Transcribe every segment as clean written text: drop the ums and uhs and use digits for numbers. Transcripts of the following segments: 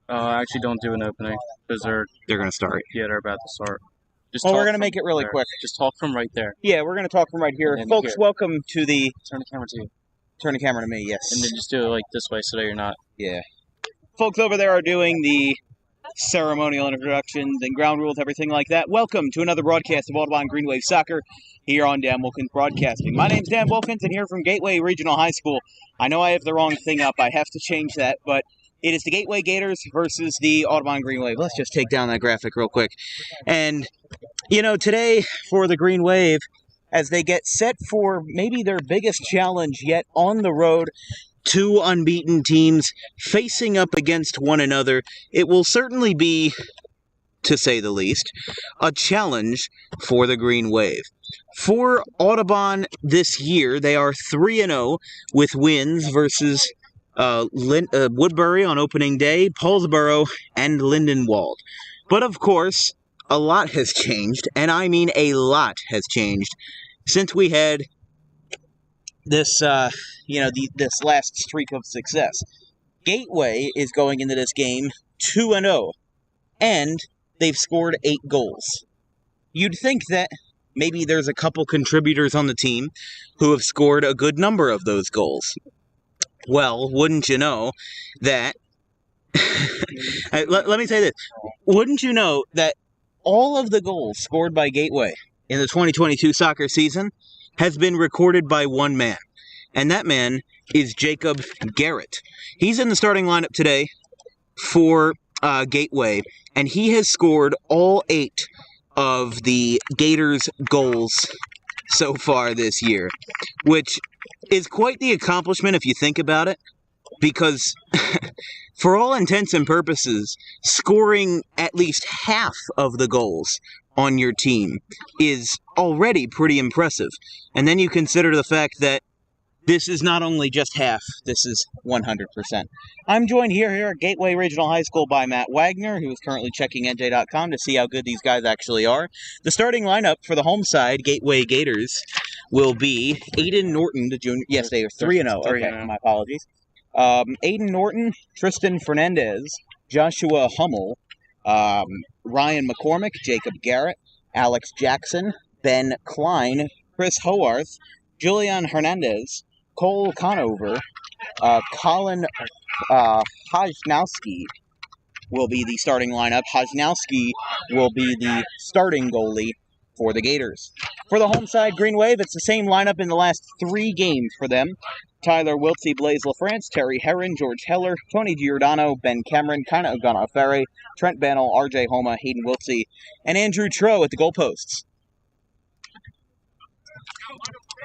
Actually, don't do an opening because They're going to start. they're about to start. Just Well, we're talk going to from make it really there. quick. Just talk from right there. Yeah, we're going to talk from right here. And Folks, here. welcome to the... Turn the camera to you. Turn the camera to me, yes. And then just do it like this way so that you're not. Yeah. Folks over there are doing the ceremonial introductions and ground rules, everything like that. Welcome to another broadcast of Audubon Green Wave Soccer here on Dan Wilkins Broadcasting. My name's Dan Wilkins, and here from Gateway Regional High School. I know I have the wrong thing up. I have to change that, but it is the Gateway Gators versus the Audubon Green Wave. Let's just take down that graphic real quick. And, you know, today for the Green Wave, as they get set for maybe their biggest challenge yet on the road, two unbeaten teams facing up against one another, it will certainly be, to say the least, a challenge for the Green Wave. For Audubon this year, they are 3-0 with wins versus Woodbury on opening day, Paulsboro, and Lindenwold. But of course, a lot has changed, and I mean a lot has changed since we had this, this last streak of success. Gateway is going into this game 2-0, and they've scored 8 goals. You'd think that maybe there's a couple contributors on the team who have scored a good number of those goals. Well, wouldn't you know that... let me say this. Wouldn't you know that all of the goals scored by Gateway in the 2022 soccer season has been recorded by one man, and that man is Jacob Garrett. He's in the starting lineup today for Gateway, and he has scored all 8 of the Gators' goals so far this year, which is quite the accomplishment if you think about it, because for all intents and purposes, scoring at least half of the goals on your team is already pretty impressive. And then you consider the fact that this is not only just half, this is 100%. I'm joined here at Gateway Regional High School by Matt Wagner, who is currently checking NJ.com to see how good these guys actually are. The starting lineup for the home side, Gateway Gators, will be Aiden Norton, the junior. Yes, they are 3-0. Okay, my apologies. Aiden Norton, Tristan Fernandez, Joshua Hummel, Ryan McCormick, Jacob Garrett, Alex Jackson, Ben Klein, Chris Howarth, Julian Hernandez, Cole Conover, Colin Hajnowski will be the starting lineup. Hajnowski will be the starting goalie for the Gators. For the home side, Green Wave, it's the same lineup in the last 3 games for them. Tyler Wiltsey, Blaise LaFrance, Terry Herron, George Heller, Tony Giordano, Ben Cameron, Kana Ogana-Ferre, Trent Bannell, RJ Homa, Hayden Wiltsey, and Andrew Troe at the goalposts.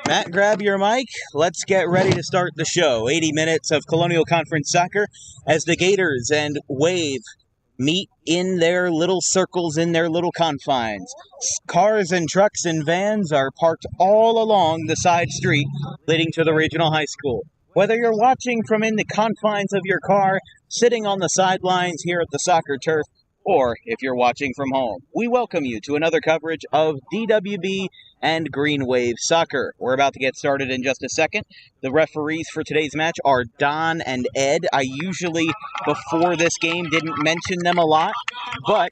Matt, grab your mic. Let's get ready to start the show. 80 minutes of Colonial Conference soccer as the Gators and Wave meet in their little circles, in their little confines. Cars and trucks and vans are parked all along the side street leading to the regional high school. Whether you're watching from in the confines of your car, sitting on the sidelines here at the soccer turf, or if you're watching from home, we welcome you to another coverage of DWB and Green Wave Soccer. We're about to get started in just a second. The referees for today's match are Don and Ed. I usually, before this game, didn't mention them a lot, but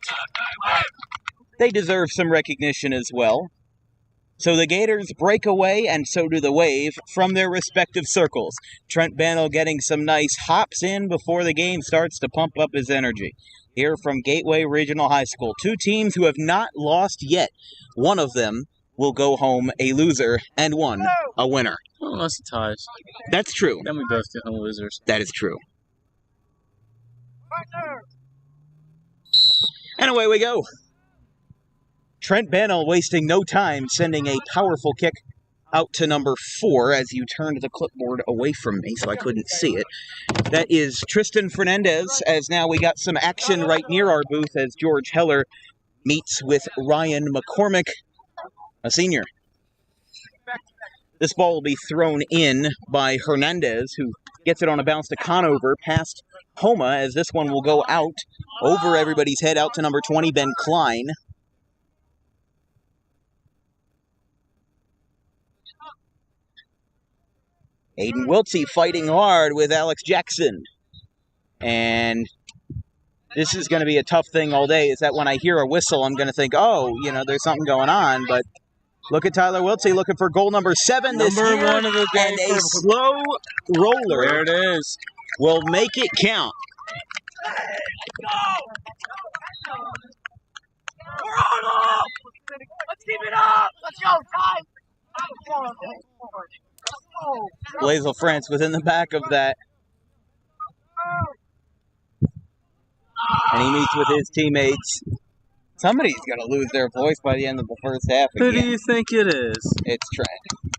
they deserve some recognition as well. So the Gators break away, and so do the Wave, from their respective circles. Trent Bannell getting some nice hops in before the game starts to pump up his energy. Here from Gateway Regional High School, 2 teams who have not lost yet. One of them will go home a loser, and one a winner. Well, unless it ties. That's true. Then we both get home losers. That is true. And away we go. Trent Bannell wasting no time, sending a powerful kick out to number 4 as you turned the clipboard away from me so I couldn't see it. That is Tristan Fernandez, as now we got some action right near our booth as George Heller meets with Ryan McCormick, a senior. This ball will be thrown in by Hernandez, who gets it on a bounce to Conover, past Homa, as this one will go out over everybody's head, out to number 20, Ben Klein. Aiden Wiltsey fighting hard with Alex Jackson. And this is going to be a tough thing all day, is that when I hear a whistle, I'm going to think, oh, there's something going on. But look at Tyler Wiltsey looking for goal number 7 this year. Number 1 of the day. And a slow roller There it is. will make it count. We're on up! Let's keep it up! Let's go, guys! Blaisel France was in the back of that. And he meets with his teammates. Somebody's going to lose their voice by the end of the first half again. Who do you think it is? It's Trent.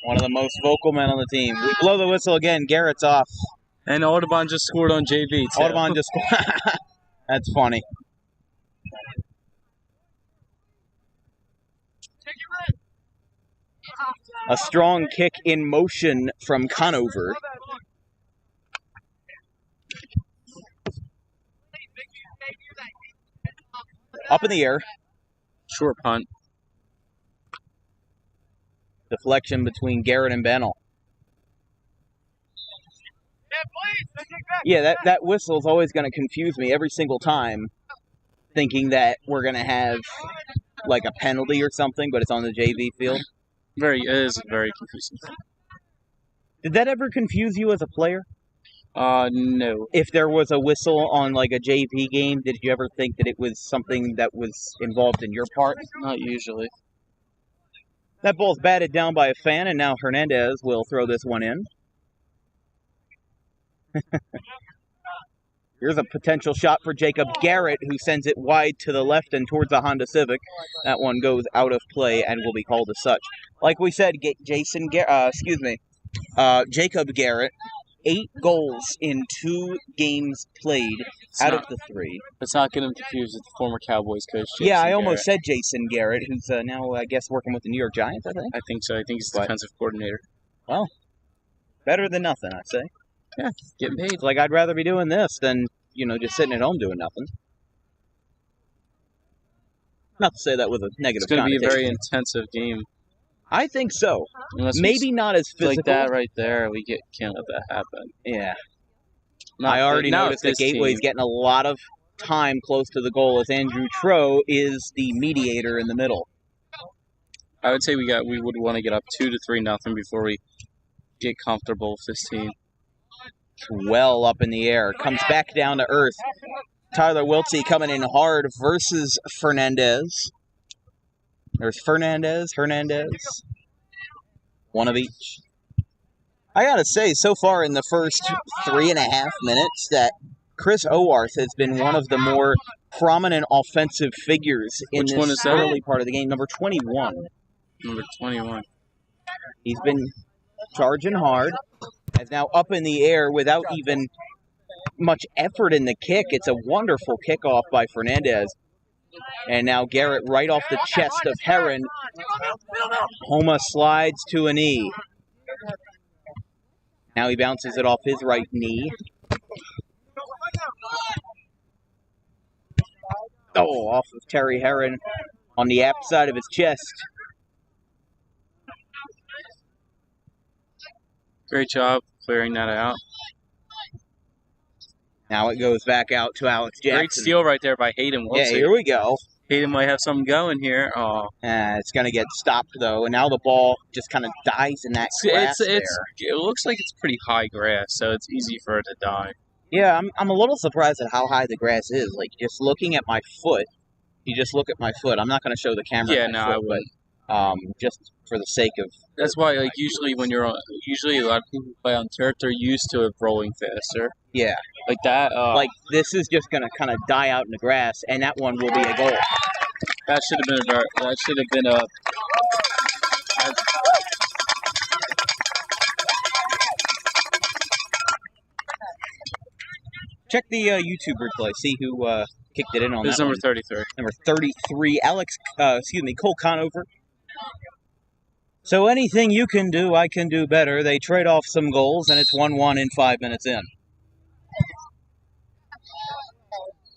One of the most vocal men on the team. We blow the whistle again. Garrett's off. And Audubon just scored on JV, too. Audubon just That's funny. A strong kick in motion from Conover. Up in the air. Short punt. Deflection between Garrett and Bennell. Yeah, that whistle is always going to confuse me every single time, thinking that we're going to have like a penalty or something, but it's on the JV field. It is very confusing. Did that ever confuse you as a player? No. If there was a whistle on like a JV game, did you ever think that it was something that was involved in your part? Not usually. That ball's batted down by a fan, and now Hernandez will throw this one in. Here's a potential shot for Jacob Garrett, who sends it wide to the left and towards the Honda Civic. That one goes out of play and will be called as such. Like we said, Jacob Garrett, 8 goals in 2 games played out of the 3. Let's not get him confused with the former Cowboys coach, Jason Yeah, I almost Garrett. said Jason Garrett, who's now, I guess, working with the New York Giants, I think. I think so. I think he's the defensive coordinator. Well, better than nothing, I'd say. Yeah, getting paid. It's like, I'd rather be doing this than, just sitting at home doing nothing. Not to say that with a negative It's going to be a very connotation. intensive game. I think so. Unless Maybe not as physical. like that right there, we can't let that happen. Yeah. Not I already not noticed that with this Gateway's team. getting a lot of time close to the goal as Andrew Troe is the mediator in the middle. I would say we would want to get up 2 to 3-0 before we get comfortable with this team. Well up in the air. Comes back down to earth. Tyler Wiltsey coming in hard versus Fernandez. There's Hernandez. One of each. I gotta say, so far in the first 3.5 minutes, that Chris Owarth has been one of the more prominent offensive figures in Which one is this that? early part of the game. Number 21. Number 21. He's been charging hard. Is now up in the air without even much effort in the kick. It's a wonderful kickoff by Fernandez. And now Garrett right off the chest of Heron. Homa slides to a knee. Now he bounces it off his right knee. Oh, off of Terry Heron on the app side of his chest. Great job clearing that out. Now it goes back out to Alex Jackson. Great steal right there by Hayden Wiltsey. Yeah, here we go. Hayden might have something going here. Oh, It's going to get stopped, though, and now the ball just kind of dies in that grass there. It looks like it's pretty high grass, so it's easy for it to die. Yeah, I'm a little surprised at how high the grass is. Like, just looking at my foot, you just look at my foot. I'm not going to show the camera. Yeah, my no, foot, I wouldn't. But, just for the sake of... That's why, like, usually a lot of people who play on turf, they're used to it rolling faster. Yeah. Like that. Like, this is just going to kind of die out in the grass, and that one will be a goal. That should have been a. Check the YouTube replay. See who kicked it in on This is that number one. 33. Number 33, Cole Conover. So anything you can do, I can do better. They trade off some goals, and it's 1-1 in 5 minutes in.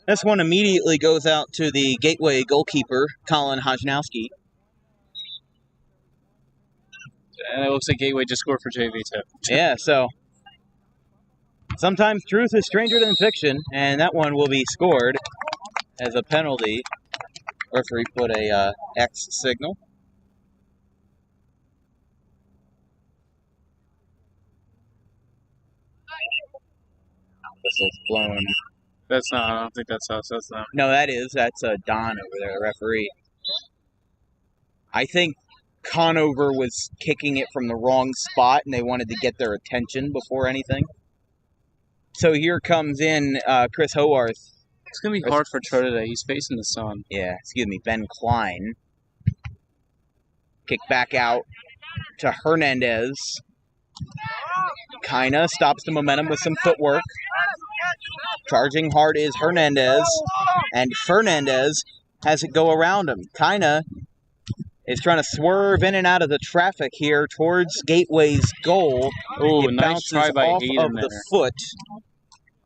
This one immediately goes out to the Gateway goalkeeper, Colin Hojnowski. And it looks like Gateway just scored for JV too. Yeah, so Sometimes truth is stranger than fiction, and that one will be scored as a penalty. Referee put a X signal. Whistle's blown. That's not. I don't think that's us. That's not. No, that's Don over there, the referee. I think Conover was kicking it from the wrong spot, and they wanted to get their attention before anything. So here comes in Chris Howarth. It's gonna be hard for Tro today. He's facing the sun. Yeah, excuse me, Ben Klein. Kick back out to Hernandez. Kinda stops the momentum with some footwork. Charging hard is Hernandez, and Fernandez has it go around him. Kinda is trying to swerve in and out of the traffic here towards Gateway's goal. Oh, it nice bounces try by off Hayden of there. the foot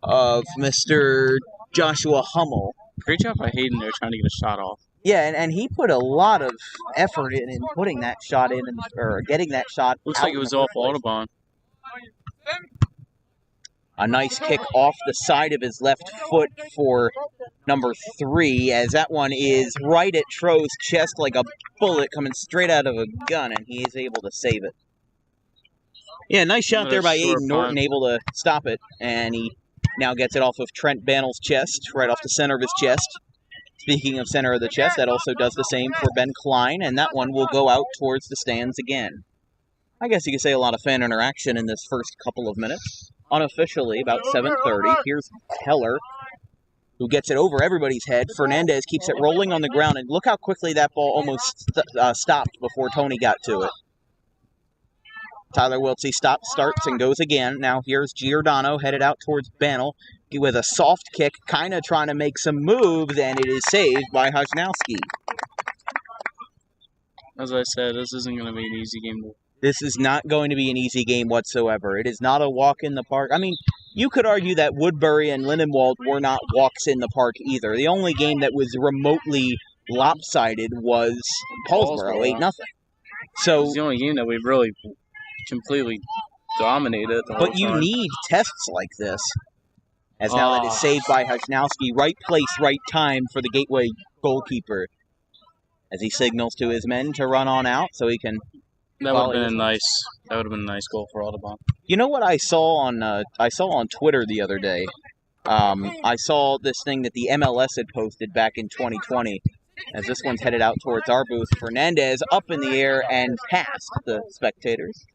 of Mr. Joshua Hummel. Great job by Hayden there trying to get a shot off. Yeah, and he put a lot of effort in putting that shot in, or getting that shot. Looks like it was off Audubon. A nice kick off the side of his left foot for number 3, as that one is right at Tro's chest like a bullet coming straight out of a gun, and he is able to save it. Yeah, nice shot there by Aiden Norton, able to stop it, and he now gets it off of Trent Bannell's chest, right off the center of his chest. Speaking of center of the chest, that also does the same for Ben Klein, and that one will go out towards the stands again. I guess you could say a lot of fan interaction in this first couple of minutes. Unofficially, about 7:30, here's Heller, who gets it over everybody's head. Fernandez keeps it rolling on the ground, and look how quickly that ball almost stopped before Tony got to it. Tyler Wiltsey starts and goes again. Now here's Giordano headed out towards Bannell with a soft kick, kind of trying to make some moves, and it is saved by Hajnowski. As I said, this isn't going to be an easy game. This is not going to be an easy game whatsoever. It is not a walk in the park. I mean, you could argue that Woodbury and Lindenwold were not walks in the park either. The only game that was remotely lopsided was Paulsboro, 8-0. So it's the only game that we've really completely dominated. But you need tests like this. As now that is saved by Hajnowski. Right place, right time for the Gateway goalkeeper. As he signals to his men to run on out so he can... That would have been a nice goal for Audubon. You know what I saw on Twitter the other day? I saw this thing that the MLS had posted back in 2020. As this one's headed out towards our booth, Fernandez up in the air and past the spectators.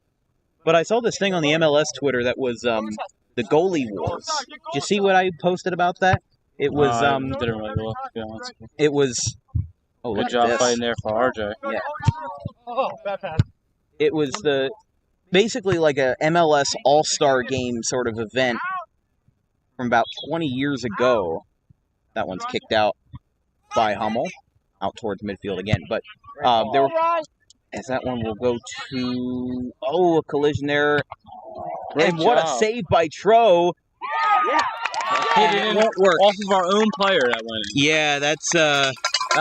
But I saw this thing on the MLS Twitter that was the goalie wars. Did you see what I posted about that? It was I didn't really look, to be honest. It was good job fighting there for RJ. Yeah. Oh, bad pass. It was basically like a MLS All-Star Game sort of event from about 20 years ago. That one's kicked out by Hummel, out towards midfield again. But as that one will go to a collision there. And what a save by Tro! It won't work. Off of our own player that went in. Yeah, that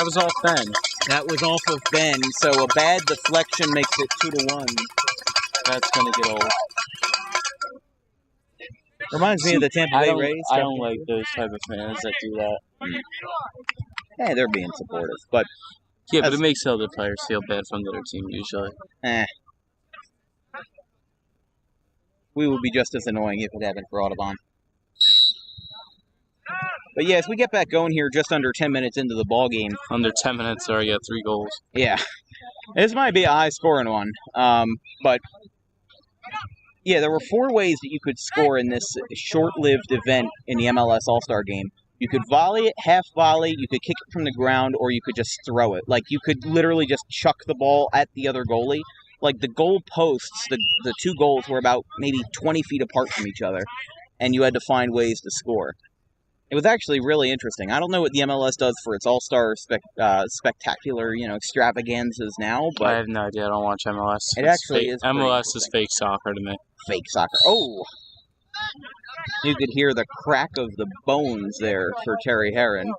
was off Ben. That was off of Ben, so a bad deflection makes it 2-1. That's going to get old. Reminds me of the Tampa Bay Rays. I don't like those type of fans that do that. Yeah, they're being supportive, but... Yeah, but it makes other players feel bad from the other team, usually. We would be just as annoying if it happened for Audubon. But yeah, as we get back going here, just under 10 minutes into the ball game. Under 10 minutes, already got 3 goals. Yeah. This might be a high-scoring one. But, yeah, there were 4 ways that you could score in this short-lived event in the MLS All-Star Game. You could volley it, half volley, you could kick it from the ground, or you could just throw it. Like, you could literally just chuck the ball at the other goalie. Like, the goal posts, the 2 goals were about maybe 20 feet apart from each other, and you had to find ways to score. It was actually really interesting. I don't know what the MLS does for its all-star spectacular, extravaganzas now, but... I have no idea. I don't watch MLS. It actually is MLS is fake soccer to me. Fake soccer. Oh! You could hear the crack of the bones there for Terry Herron.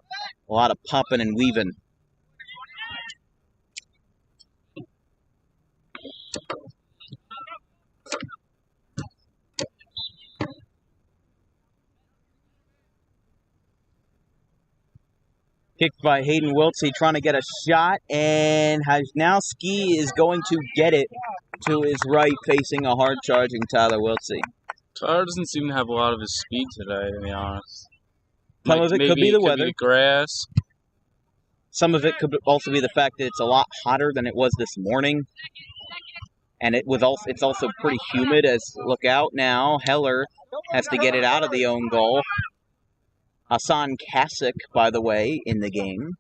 A lot of popping and weaving. Kicked by Hayden Wiltsey, trying to get a shot, and Hajnowski is going to get it to his right, facing a hard-charging Tyler Wiltsey. Tyler doesn't seem to have a lot of his speed today, to be honest. Some of it could be the weather. Be the grass. Some of it could also be the fact that it's a lot hotter than it was this morning. And it's also pretty humid. As look out now, Heller has to get it out of the own goal. Hassan Kasich, by the way, in the game.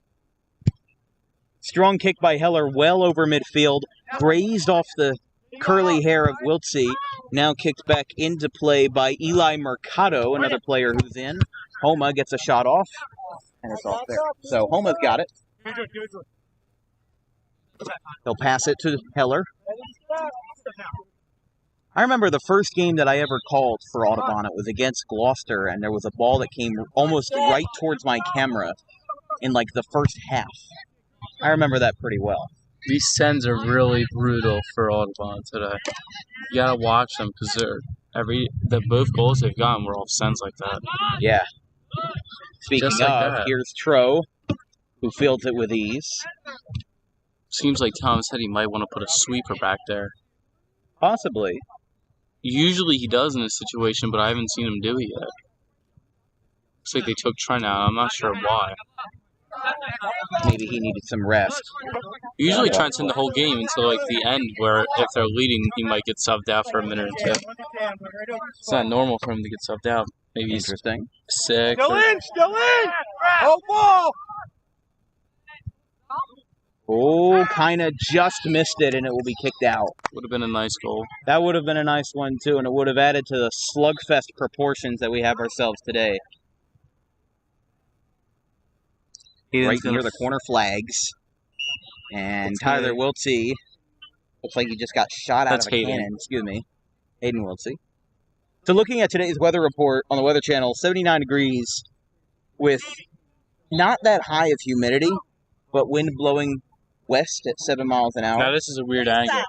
Strong kick by Heller, well over midfield, grazed off the curly hair of Wiltsey. Now kicked back into play by Eli Mercado, another player who's in. Homa gets a shot off, and it's off there. So Homa's got it. They'll pass it to Heller. I remember the first game that I ever called for Audubon. It was against Gloucester, and there was a ball that came almost right towards my camera in like the first half. I remember that pretty well. These sends are really brutal for Audubon today. You gotta watch them because both goals they've gotten were all sends like that. Yeah. Speaking Just like of, that. Here's Tro, who fields it with ease. Seems like Tom said he might want to put a sweeper back there. Possibly. Usually he does in this situation, but I haven't seen him do it yet. Looks like they took Trent out. I'm not sure why. Maybe he needed some rest. Usually Trent's in the whole game until like the end, where if they're leading, he might get subbed out for a minute or two. It's not normal for him to get subbed out. Maybe he's Interesting. sick. Still in! Oh, ball! Oh, kind of just missed it, and it will be kicked out. Would have been a nice goal. That would have been a nice one, too, and it would have added to the slugfest proportions that we have ourselves today. Right near the corner flags. And Tyler Wiltsey looks like he just got shot out of a cannon. Excuse me. Hayden Wiltsey. So looking at today's weather report on the Weather Channel, 79 degrees with not that high of humidity, but wind blowing west at 7 miles an hour. Now this is a weird angle.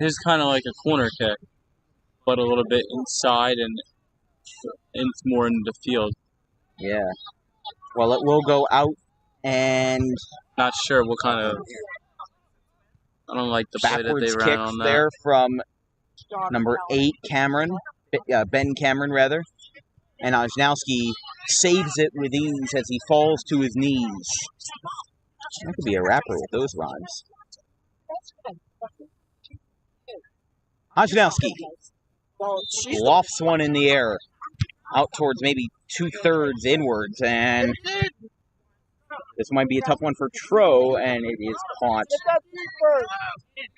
This is kind of like a corner kick, but a little bit inside and more in the field. Yeah. Well, it will go out, and not sure what kind of. I don't like the play that they ran on that. There from number 8, Ben Cameron rather, and Ajnowski saves it with ease as he falls to his knees. That could be a rapper with those rhymes. Ajnowski lofts one in the air, out towards maybe 2/3 inwards, and this might be a tough one for Tro, and it is caught.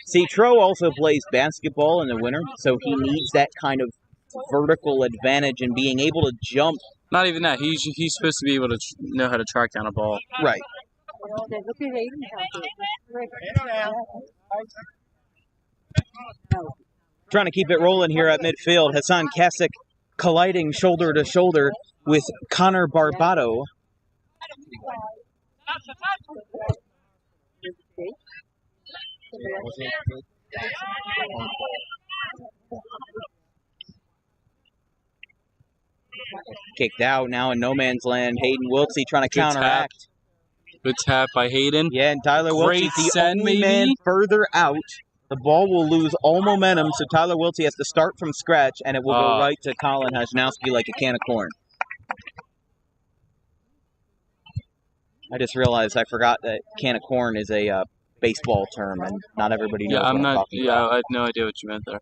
See, Tro also plays basketball in the winter, so he needs that kind of vertical advantage and being able to jump. Not even that. He's supposed to be able to know how to track down a ball. Right. Trying to keep it rolling here at midfield. Hassan Kasich colliding shoulder to shoulder with Connor Barbado. Kicked out now in no man's land. Hayden Wiltsey trying to counteract. Good tap by Hayden. Yeah, and Tyler Wiltsey, the only man further out. The ball will lose all momentum, so Tyler Wiltsey has to start from scratch, and it will go right to Colin Hajnowski like a can of corn. I just realized I forgot that can of corn is a baseball term, and not everybody knows what I'm talking about. I had no idea what you meant there.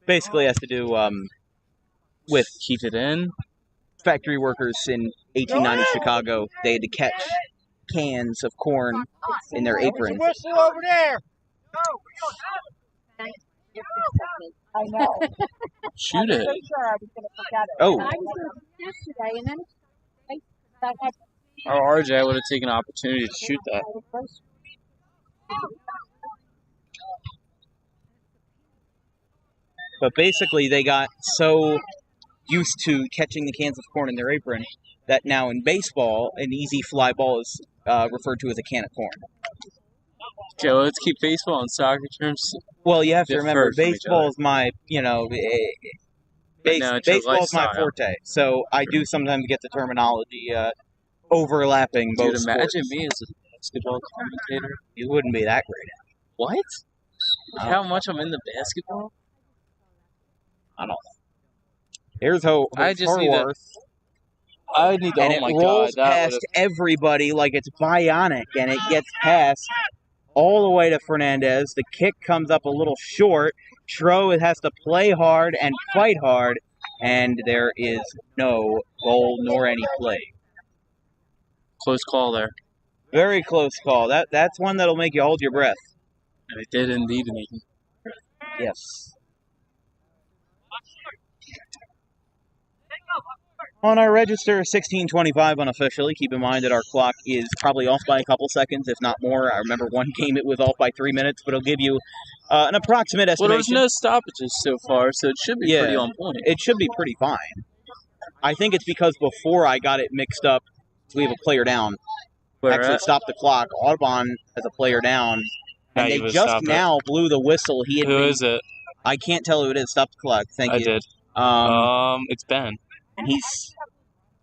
Basically has to do with keep it in. Factory workers in 1890 Chicago. They had to catch cans of corn in their aprons. Whistle over there. I know. Shoot it. Oh. RJ would have taken an opportunity to shoot that. But basically, they got so used to catching the cans of corn in their apron that now in baseball, an easy fly ball is referred to as a can of corn. Okay, well, let's keep baseball and soccer terms. Well, you have to remember, baseball is my, baseball is my forte. So I do sometimes get the terminology overlapping both Dude, imagine sports. me as a basketball commentator. You wouldn't be that great. What? How much I'm into basketball? I don't know. Here's how I just need to. I need to. and Oh it my rolls god, that past everybody like it's bionic, and it gets past all the way to Fernandez. The kick comes up a little short. Tro has to play hard and fight hard, and there is no goal nor any play. close call there. Very close call. That's one that'll make you hold your breath. And it did indeed make me. Yes. On our register, 16:25 unofficially. Keep in mind that our clock is probably off by a couple seconds, if not more. I remember one game it was off by 3 minutes, but it'll give you an approximate Well, estimation. there's no stoppages so far, so it should be pretty on point. It should be pretty fine. I think it's because before I got it mixed up, we have a player down. Actually stopped the clock. Audubon has a player down. And they just now blew the whistle. Who is it? I can't tell who it is. Stop the clock. Thank you. I did. It's Ben. And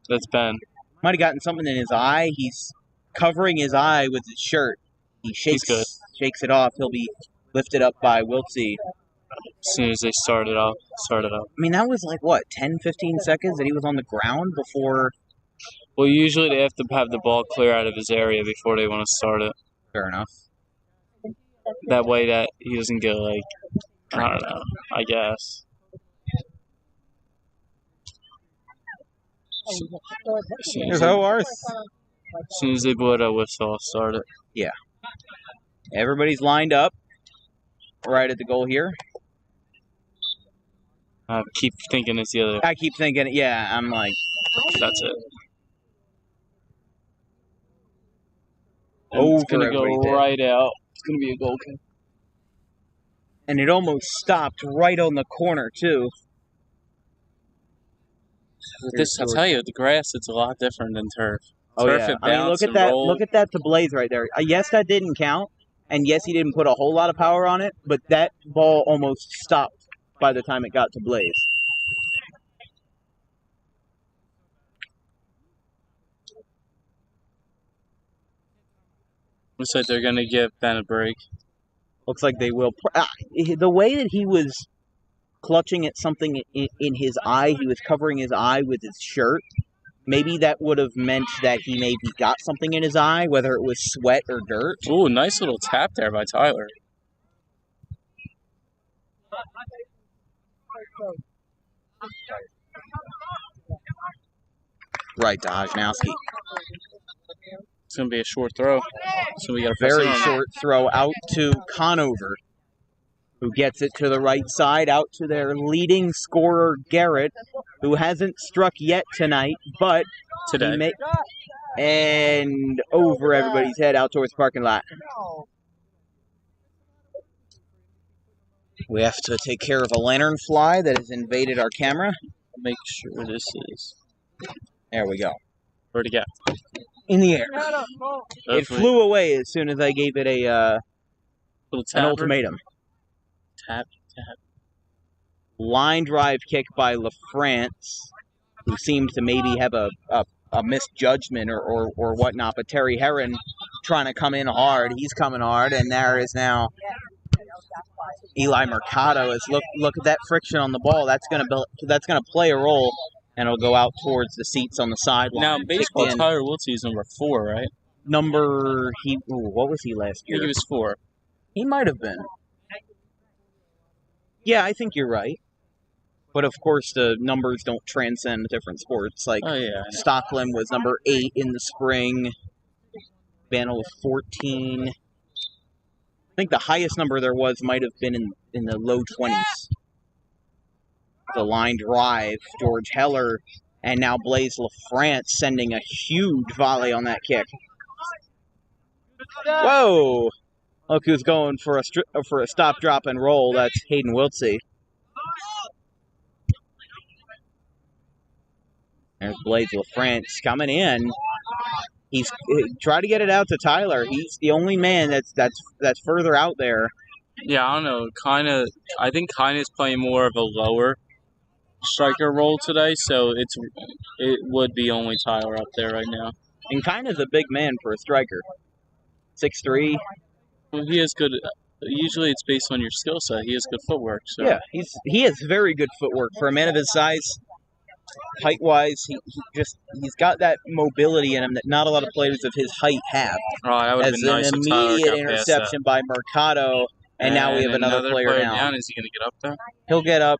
That's Ben. Might have gotten something in his eye. He's covering his eye with his shirt. He shakes it off. He'll be lifted up by Wiltsey. As soon as they started up. I mean, that was like, what, 10, 15 seconds that he was on the ground before? Well, usually they have to have the ball clear out of his area before they want to start it. Fair enough. That way that he doesn't get, like, I don't know, I guess. Here's Howarth. As soon as they blow that whistle, I'll start it. Yeah. Everybody's lined up right at the goal here. I keep thinking it's the other. I keep thinking, yeah, I'm like. That's it. Oh, it's going to go right out. It's going to be a goal kick. And it almost stopped right on the corner, too. I'll tell you, the grass, it's a lot different than turf. Oh, turf, yeah. I mean, look at that. Roll. Look at that to Blaze right there. Yes, that didn't count. And yes, he didn't put a whole lot of power on it. But that ball almost stopped by the time it got to Blaze. Looks like they're going to give Ben a break. Looks like they will. The way that he was clutching at something in his eye, he was covering his eye with his shirt. Maybe that would have meant that he maybe got something in his eye, whether it was sweat or dirt. Ooh, nice little tap there by Tyler. Right to Hojnowski. It's going to be a short throw. So we got a very short throw out to Conover, who gets it to the right side, out to their leading scorer, Garrett, who hasn't struck yet tonight, but today. And over everybody's head out towards the parking lot. We have to take care of a lantern fly that has invaded our camera. Make sure this is. There we go. Where'd it go? In the air. It flew away as soon as I gave it an ultimatum. Tap. Line drive kick by LaFrance, who seemed to maybe have a misjudgment or whatnot, but Terry Herron trying to come in hard. He's coming hard, and there is now Eli Mercado. Look at that friction on the ball. That's gonna play a role. And it'll go out towards the seats on the sideline. Now, baseball, Tyler Wiltsey is number 4, right? What was he last year? I think he was 4. He might have been. Yeah, I think you're right. But, of course, the numbers don't transcend different sports. Like, Stockland was number 8 in the spring. Banner was 14. I think the highest number there was might have been in the low 20s. The line drive, George Heller, and now Blaise LaFrance sending a huge volley on that kick. Whoa! Look who's going for a stop, drop, and roll. That's Hayden Wiltsey. There's Blaise LaFrance coming in. He's trying to get it out to Tyler. He's the only man that's further out there. Yeah, I don't know. I think is playing more of a lower striker role today, so it would be only Tyler up there right now. And kind of a big man for a striker. 6'3". Well, he has good. Usually, it's based on your skill set. He has good footwork. So. Yeah, he has very good footwork for a man of his size. Height-wise, he's got that mobility in him that not a lot of players of his height have. Oh, that would have As been nice an if Tyler immediate got past that. interception by Mercado, and now we have another player down. Is he going to get up there? He'll get up.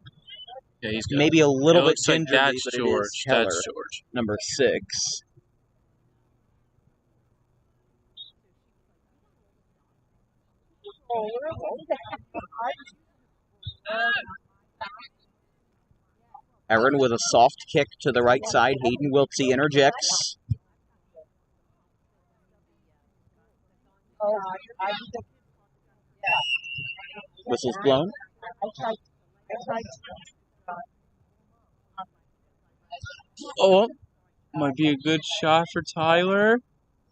Yeah, he's good. Maybe a little bit looks like gingerly, that's but George. it is Keller, That's George. number 6. Aaron with a soft kick to the right side. Hayden Wiltsey interjects. Whistle's blown. Oh, might be a good shot for Tyler.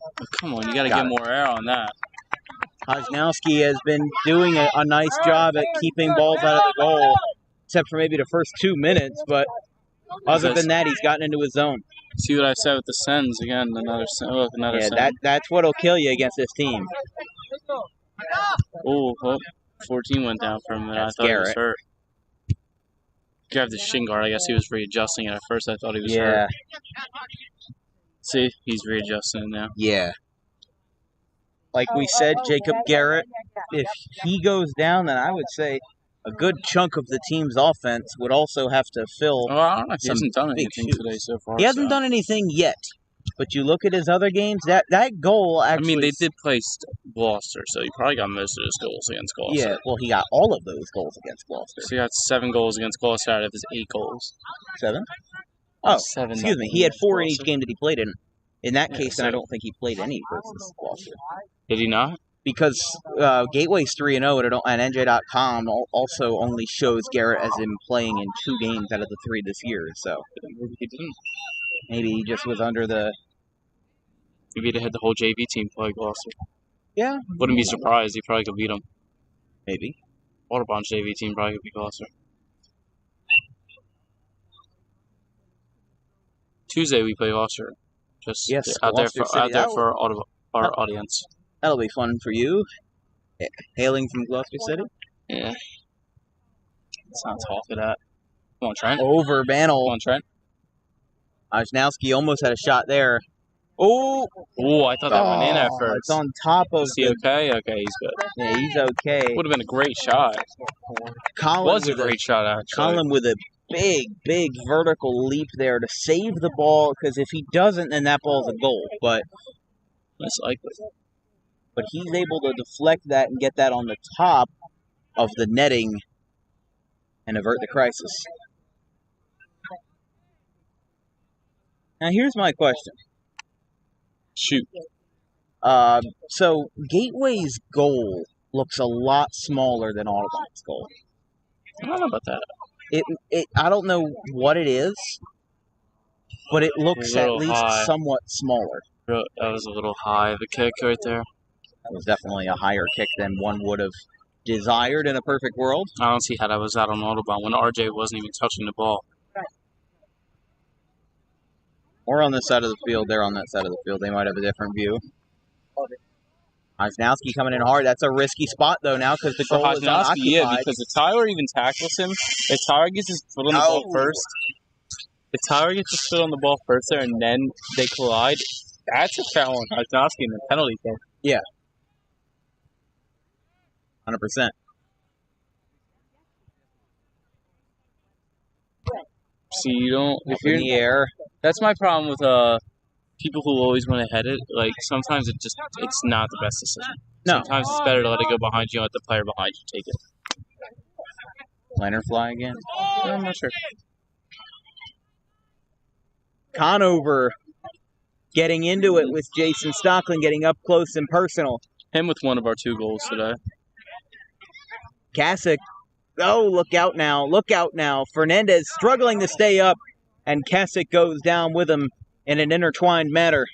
Oh, come on, you got to get more air on that. Hosnowski has been doing a nice job at keeping balls out of the goal, except for maybe the first 2 minutes, but other than that, he's gotten into his zone. See what I said with the sends again? Another send. Look, another send. That's what'll kill you against this team. Oh, 14 went down for a minute. That's I thought Garrett. he was hurt. Grabbed the shin guard. I guess he was readjusting it. At first, I thought he was hurt. See, he's readjusting now. Yeah. Like we said, Jacob Garrett, if he goes down, then I would say a good chunk of the team's offense would also have to fill. Well, I don't know if he hasn't done anything today so far. He hasn't done anything yet. But you look at his other games, that goal actually... I mean, they did play Gloucester, so he probably got most of his goals against Gloucester. Yeah, well, he got all of those goals against Gloucester. So he got 7 goals against Gloucester out of his 8 goals. 7? Oh, 7. Excuse me. He had 4 in each game that he played in. In that case, then I don't think he played any versus Gloucester. Did he not? Because Gateway's 3-0 and NJ.com also only shows Garrett as him playing in 2 games out of the 3 this year. So maybe he didn't. Maybe he just was under the... Maybe they had the whole JV team play Gloucester. Yeah. Wouldn't be surprised. He probably could beat them. Maybe. Audubon JV team probably could beat Gloucester. Tuesday we play Gloucester. Just out there for our audience. That'll be fun for you. Hailing from Gloucester City? Yeah. Let's not talk to that. Come on, Trent. Over Bannell. Come on, Trent. Ajnowski almost had a shot there. Oh! Oh, I thought that went in at first. It's on top of... Is he okay? Okay, he's good. Yeah, he's okay. Would have been a great shot. Was a great shot, actually. Colin with a big vertical leap there to save the ball, because if he doesn't, then that ball's a goal. But that's likely. But he's able to deflect that and get that on the top of the netting and avert the crisis. Now, here's my question. Shoot. So, Gateway's goal looks a lot smaller than Audubon's goal. I don't know about that. I don't know what it is, but it looks at least somewhat smaller. That was a little high of a kick right there. That was definitely a higher kick than one would have desired in a perfect world. I don't see how that was out on Audubon when RJ wasn't even touching the ball. Or on this side of the field. They're on that side of the field. They might have a different view. Hosnowski coming in hard. That's a risky spot, though, now, because the goal is unoccupied. Yeah, because if Tyler even tackles him, if Tyler gets his foot on the ball first, if Tyler gets his foot on the ball first there and then they collide, that's a foul on Hosnowski in the penalty kick. Yeah. 100%. See, you don't... If you're in the air. That's my problem with people who always want to head it. Like, sometimes it's not the best decision. No. Sometimes it's better to let it go behind you and let the player behind you take it. Planner fly again? I'm not sure. Conover getting into it with Jason Stockland, getting up close and personal. Him with one of our 2 goals today. Kasich. Oh, look out now. Look out now. Fernandez struggling to stay up, and Kasich goes down with him in an intertwined manner.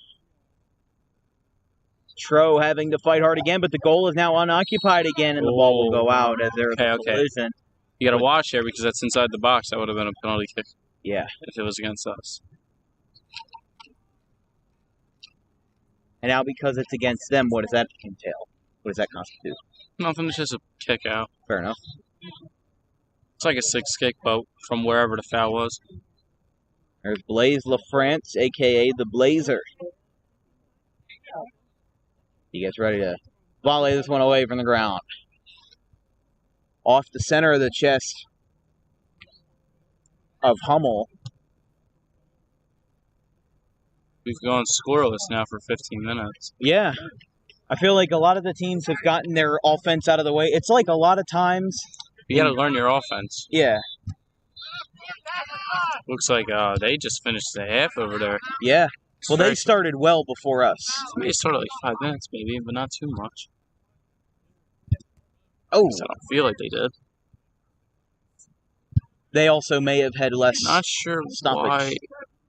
Tro having to fight hard again, but the goal is now unoccupied again, and the ball will go out as there is a collision. You got to watch here because that's inside the box. That would have been a penalty kick. Yeah. If it was against us. And now because it's against them, what does that entail? What does that constitute? Nothing, it's just a kick out. Fair enough. It's like a 6-kick boat from wherever the foul was. There's Blaise LaFrance, a.k.a. the Blazer. He gets ready to volley this one away from the ground. Off the center of the chest of Hummel. We've gone scoreless now for 15 minutes. Yeah. I feel like a lot of the teams have gotten their offense out of the way. It's like a lot of times... You got to learn your offense. Yeah. Looks like they just finished the half over there. Yeah. Well, they started well before us. They started like 5 minutes maybe, but not too much. Oh. So I don't feel like they did. They also may have had less Not sure stoppage. Why.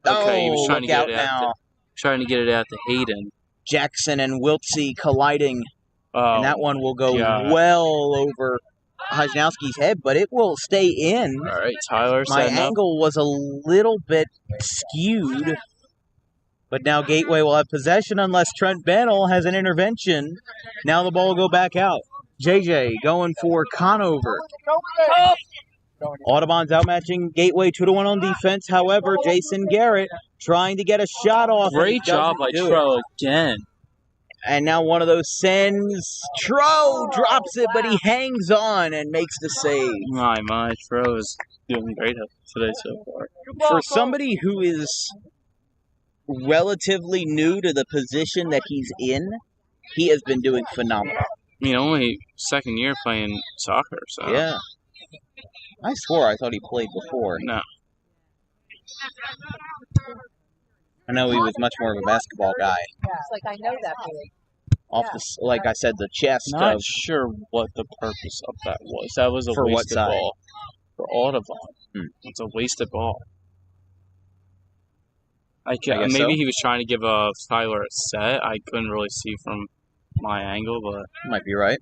Okay, he was trying look to out get it now. Trying to get it out to Hayden. Jackson and Wiltsey colliding. And that one will go well over Hajnowski's head, but it will stay in. All right, Tyler. My angle was a little bit skewed. But now Gateway will have possession unless Trent Bennell has an intervention. Now the ball will go back out. JJ going for Conover. Audubon's outmatching Gateway 2-1 on defense. However, Jason Garrett trying to get a shot off. Great job by Tro again. And now one of those sends. Tro drops it, but he hangs on and makes the save. My, Tro is doing great today so far. For somebody who is relatively new to the position that he's in, he has been doing phenomenal. I mean, only second year playing soccer, so. Yeah. I swore I thought he played before. No. I know he was much more of a basketball guy. It's like I know that feeling. Off the, like I said, the chest Not of... sure what the purpose of that was. That was a For what wasted side? ball. For Audubon. It's a wasted ball. Maybe so. he was trying to give Tyler a set. I couldn't really see from my angle, but... You might be right.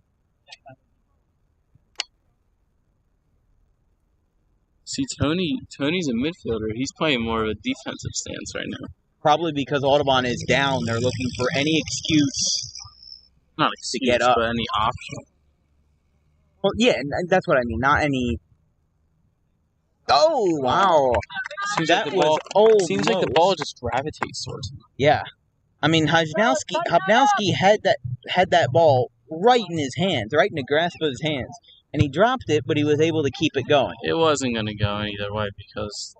See, Tony's a midfielder. He's playing more of a defensive stance right now. Probably because Audubon is down. They're looking for any excuse. Not excuse, to get up. but any option. Well, yeah, and that's what I mean. Not any... Oh, wow. Seems That like the was ball, almost... Seems like the ball just gravitates towards him. Yeah. I mean, Hajnowski had that ball right in his hands, right in the grasp of his hands. And he dropped it, but he was able to keep it going. It wasn't going to go either way because...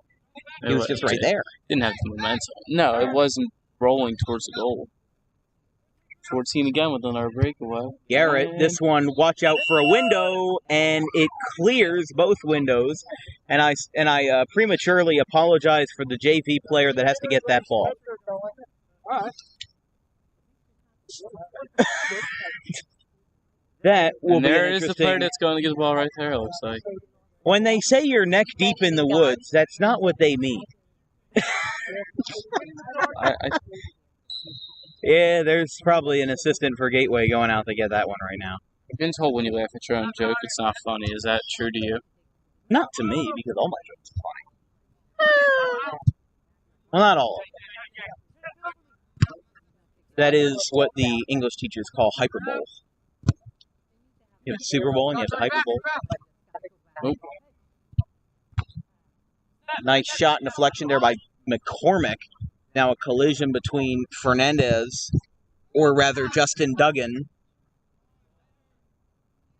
He was just right there. Didn't have the momentum. No, it wasn't rolling towards the goal. 14 again with another breakaway. Garrett, this one, watch out for a window, and it clears both windows. And I prematurely apologize for the JV player that has to get that ball. That will be there is the interesting. player that's going to get the ball right there, it looks like. When they say you're neck deep in the woods, that's not what they mean. Yeah, there's probably an assistant for Gateway going out to get that one right now. I've been told when you laugh at your own joke, it's not funny. Is that true to you? Not to me, because all my jokes are funny. Well, not all of them. That is what the English teachers call hyperbole. You have the Super Bowl and you have the hyperbole. Nope. Nice shot and deflection there by McCormick. Now a collision between Fernandez, or rather Justin Duggan,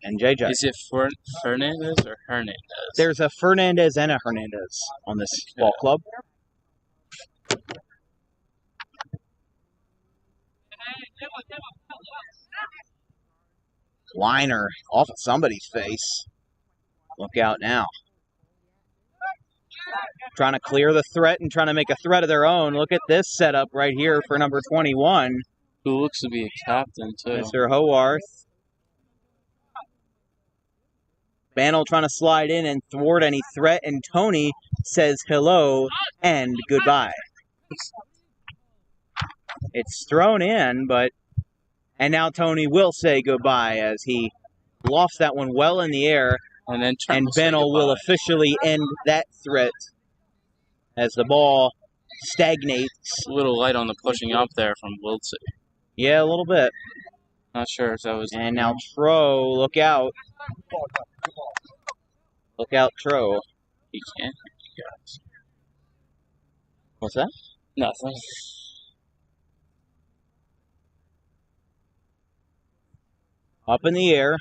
and JJ. Is it Fernandez or Hernandez? There's a Fernandez and a Hernandez on this ball club. Liner off of somebody's face. Look out now. Trying to clear the threat and trying to make a threat of their own. Look at this setup right here for number 21. Who looks to be a captain, too. Mr. Howarth. Bannell trying to slide in and thwart any threat, and Tony says hello and goodbye. It's thrown in, but... And now Tony will say goodbye as he lofts that one well in the air. And then Bennell will officially end that threat as the ball stagnates. A little light on the pushing up there from Wiltsey. Yeah, a little bit. Not sure if that was. And now Tro, look out. Look out, Tro. He can't. What's that? Nothing. Up in the air.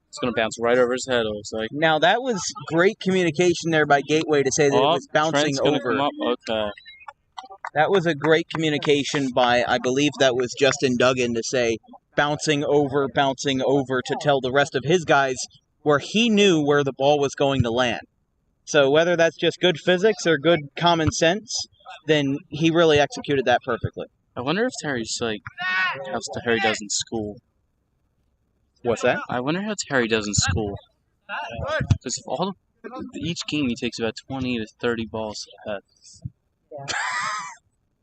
It's going to bounce right over his head, it looks like. Now, that was great communication there by Gateway to say that it was bouncing Trent's gonna over. Come up. Okay. That was a great communication by, I believe that was Justin Duggan, to say bouncing over to tell the rest of his guys where he knew where the ball was going to land. So whether that's just good physics or good common sense, then he really executed that perfectly. I wonder if Terry's like how Terry does in school. What's that? I wonder how Terry does in school. Because each game he takes about 20 to 30 balls to the head.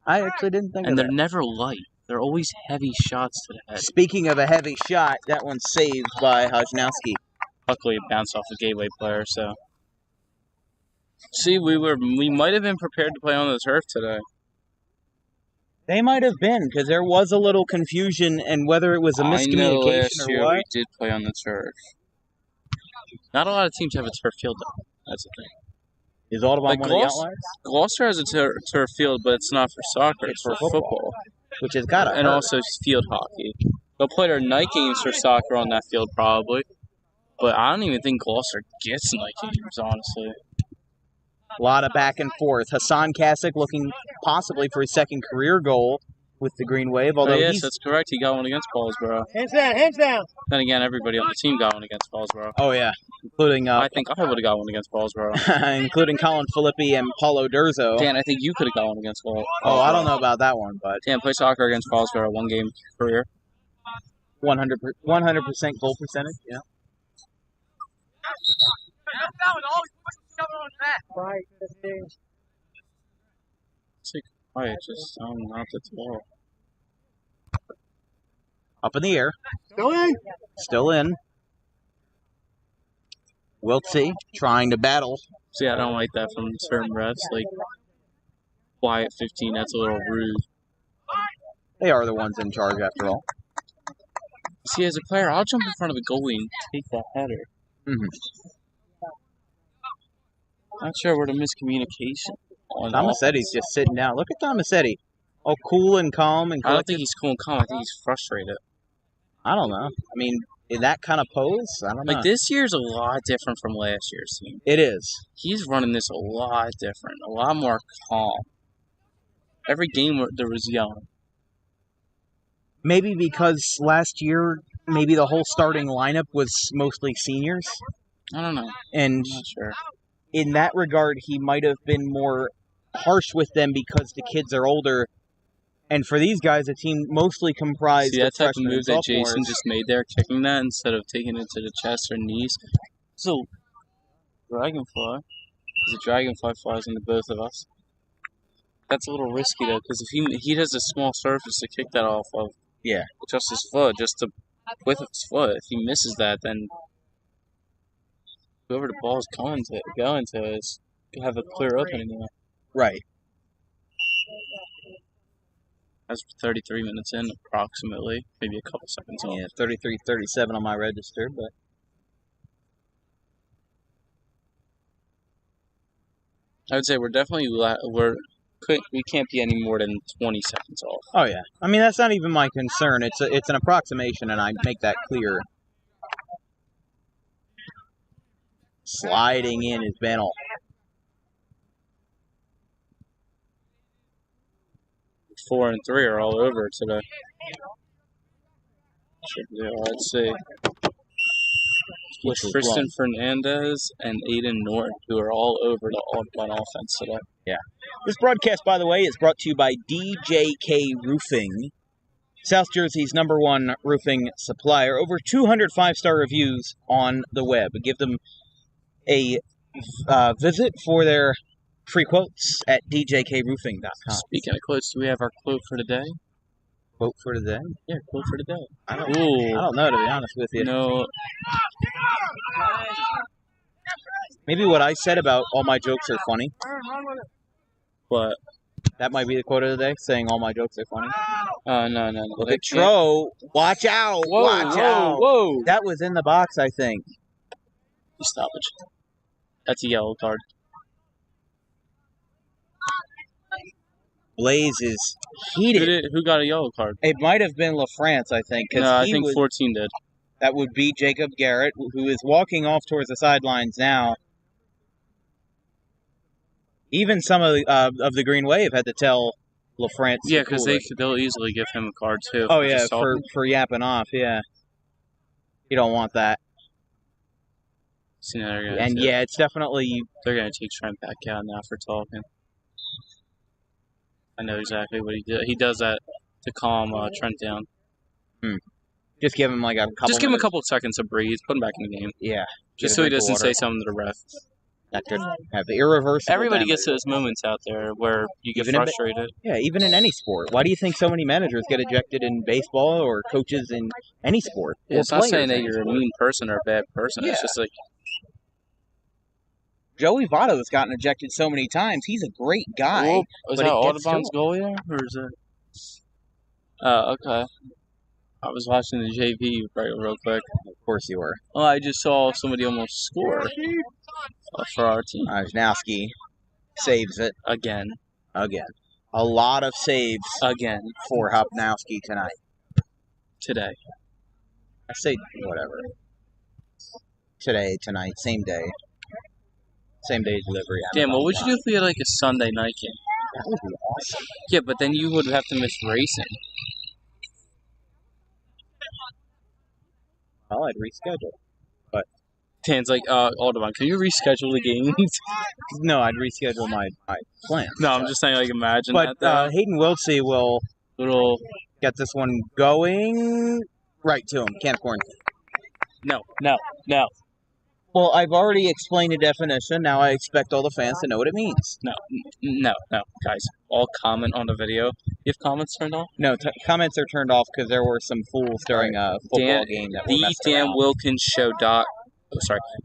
I actually didn't think of And that. they're never light. They're always heavy shots to the head. Speaking of a heavy shot, that one's saved by Hajnowski. Luckily, it bounced off a Gateway player, so. See, we might have been prepared to play on the turf today. They might have been, because there was a little confusion, and whether it was a miscommunication I know last or year what. we did play on the turf. Not a lot of teams have a turf field, though. That's the thing. Is Audubon Like one of the outliers? Gloucester has a turf field, but it's not for soccer. It's for football. Which has got to And also field hockey. They'll play their night games for soccer on that field, probably. But I don't even think Gloucester gets night games, honestly. A lot of back and forth. Hassan Kasich looking possibly for his second career goal with the Green Wave. Although yes, that's correct. He got one against Paulsboro. Hands down, hands down. Then again, everybody on the team got one against Paulsboro. Oh, yeah. Including I think I would have got one against Paulsboro. including Colin Filippi and Paulo Durzo. Dan, I think you could have got one against Paulsboro. Oh, I don't know about that one, but Dan, play soccer against Paulsboro, one game career. 100% goal percentage, yeah. Right. Stay quiet, just tell them not to talk. Up in the air. Still in. Still in. Wiltsey trying to battle. See, I don't like that from certain refs. Like, quiet 15, that's a little rude. They are the ones in charge, after all. See, as a player, I'll jump in front of the goalie and take that header. Mm-hmm. Not sure where the miscommunication on Tomasetti's just sitting down. Look at Tomasetti. Oh, cool and calm and I don't collected. think he's cool and calm. I think he's frustrated. I don't know. I mean, in that kind of pose, I don't know. Like, this year's a lot different from last year's team. It is. He's running this a lot different, a lot more calm. Every game there was yelling. Maybe because last year, maybe the whole starting lineup was mostly seniors. I don't know. And I'm not sure. in that regard, he might have been more harsh with them because the kids are older. And for these guys, a team mostly comprised See that of type of freshmen move and that sophomores. Jason just made there, kicking that instead of taking it to the chest or knees? So, dragonfly. Because a dragonfly flies into both of us. That's a little risky, though, because if he has a small surface to kick that off of, Yeah. just his foot, with his foot. If he misses that, then whoever the ball's going to is going to have a clear opening there. Right. That's 33 minutes in, approximately. Maybe a couple seconds off. Yeah, 33-37 on my register, but I would say we're definitely we can't be any more than 20 seconds off. oh yeah. I mean, that's not even my concern. It's an approximation, and I make that clear. Sliding in is Bennell. Four and three are all over today. Let's see. With Tristan Fernandez and Aiden Norton, who are all over the Audubon offense today. Yeah. This broadcast, by the way, is brought to you by DJK Roofing, South Jersey's #1 roofing supplier. Over 200 5-star reviews on the web. Give them a visit for their free quotes at djkroofing.com. Speaking of quotes, do we have our quote for today? Quote for today? Yeah, quote for today. I don't know, to be honest with you. No. Maybe what I said about all my jokes are funny. But That might be the quote of the day, saying all my jokes are funny. No. Look They at can't. Tro. Watch out. Whoa, Watch out. whoa. That was in the box, I think. Stoppage. That's a yellow card. Blaze is heated. Who got a yellow card? It might have been LaFrance, I think. No, I think 14 did. That would be Jacob Garrett, who is walking off towards the sidelines now. Even some of the Green Wave had to tell LaFrance. Yeah, because they'll easily give him a card too. Oh yeah, for yapping off. Yeah, you don't want that. So yeah, it's definitely they're gonna take Trent back out now for talking. I know exactly what he did. He does that to calm Trent down. Just give him like a couple. Just give him a couple of seconds to breathe. Put him back in the game. Yeah. Just so he doesn't say something to the ref. That could have irreversible. Everybody damage. gets those moments out there where you get frustrated. Yeah, even in any sport. Why do you think so many managers get ejected in baseball or coaches in any sport? Yeah, it's not saying that you're a mean person or a bad person. Yeah. It's just like Joey Votto has gotten ejected so many times. He's a great guy. Well, is that Audubon's goal there? Or is it? Okay. I was watching the JV real quick. Of course you were. Well, I just saw somebody almost score for our team. Wisnowski saves it. Again. A lot of saves. Again. For Hopnowski tonight. Today. I say whatever. Today, tonight, same day. Same day delivery. Damn, what would you do if we had like a Sunday night game? That would be awesome. Yeah, but then you would have to miss racing. Well, I'd reschedule. But Dan's like, Audubon, can you reschedule the games? No, I'd reschedule my plans. No, I'm just saying, like, imagine but, that. Hayden Wiltsey will get this one going right to him. Can of corn. No. Well, I've already explained the definition. Now I expect all the fans to know what it means. No. Guys, all comment on the video. You have comments turned off? No, comments are turned off because there were some fools during a football game that were messing around.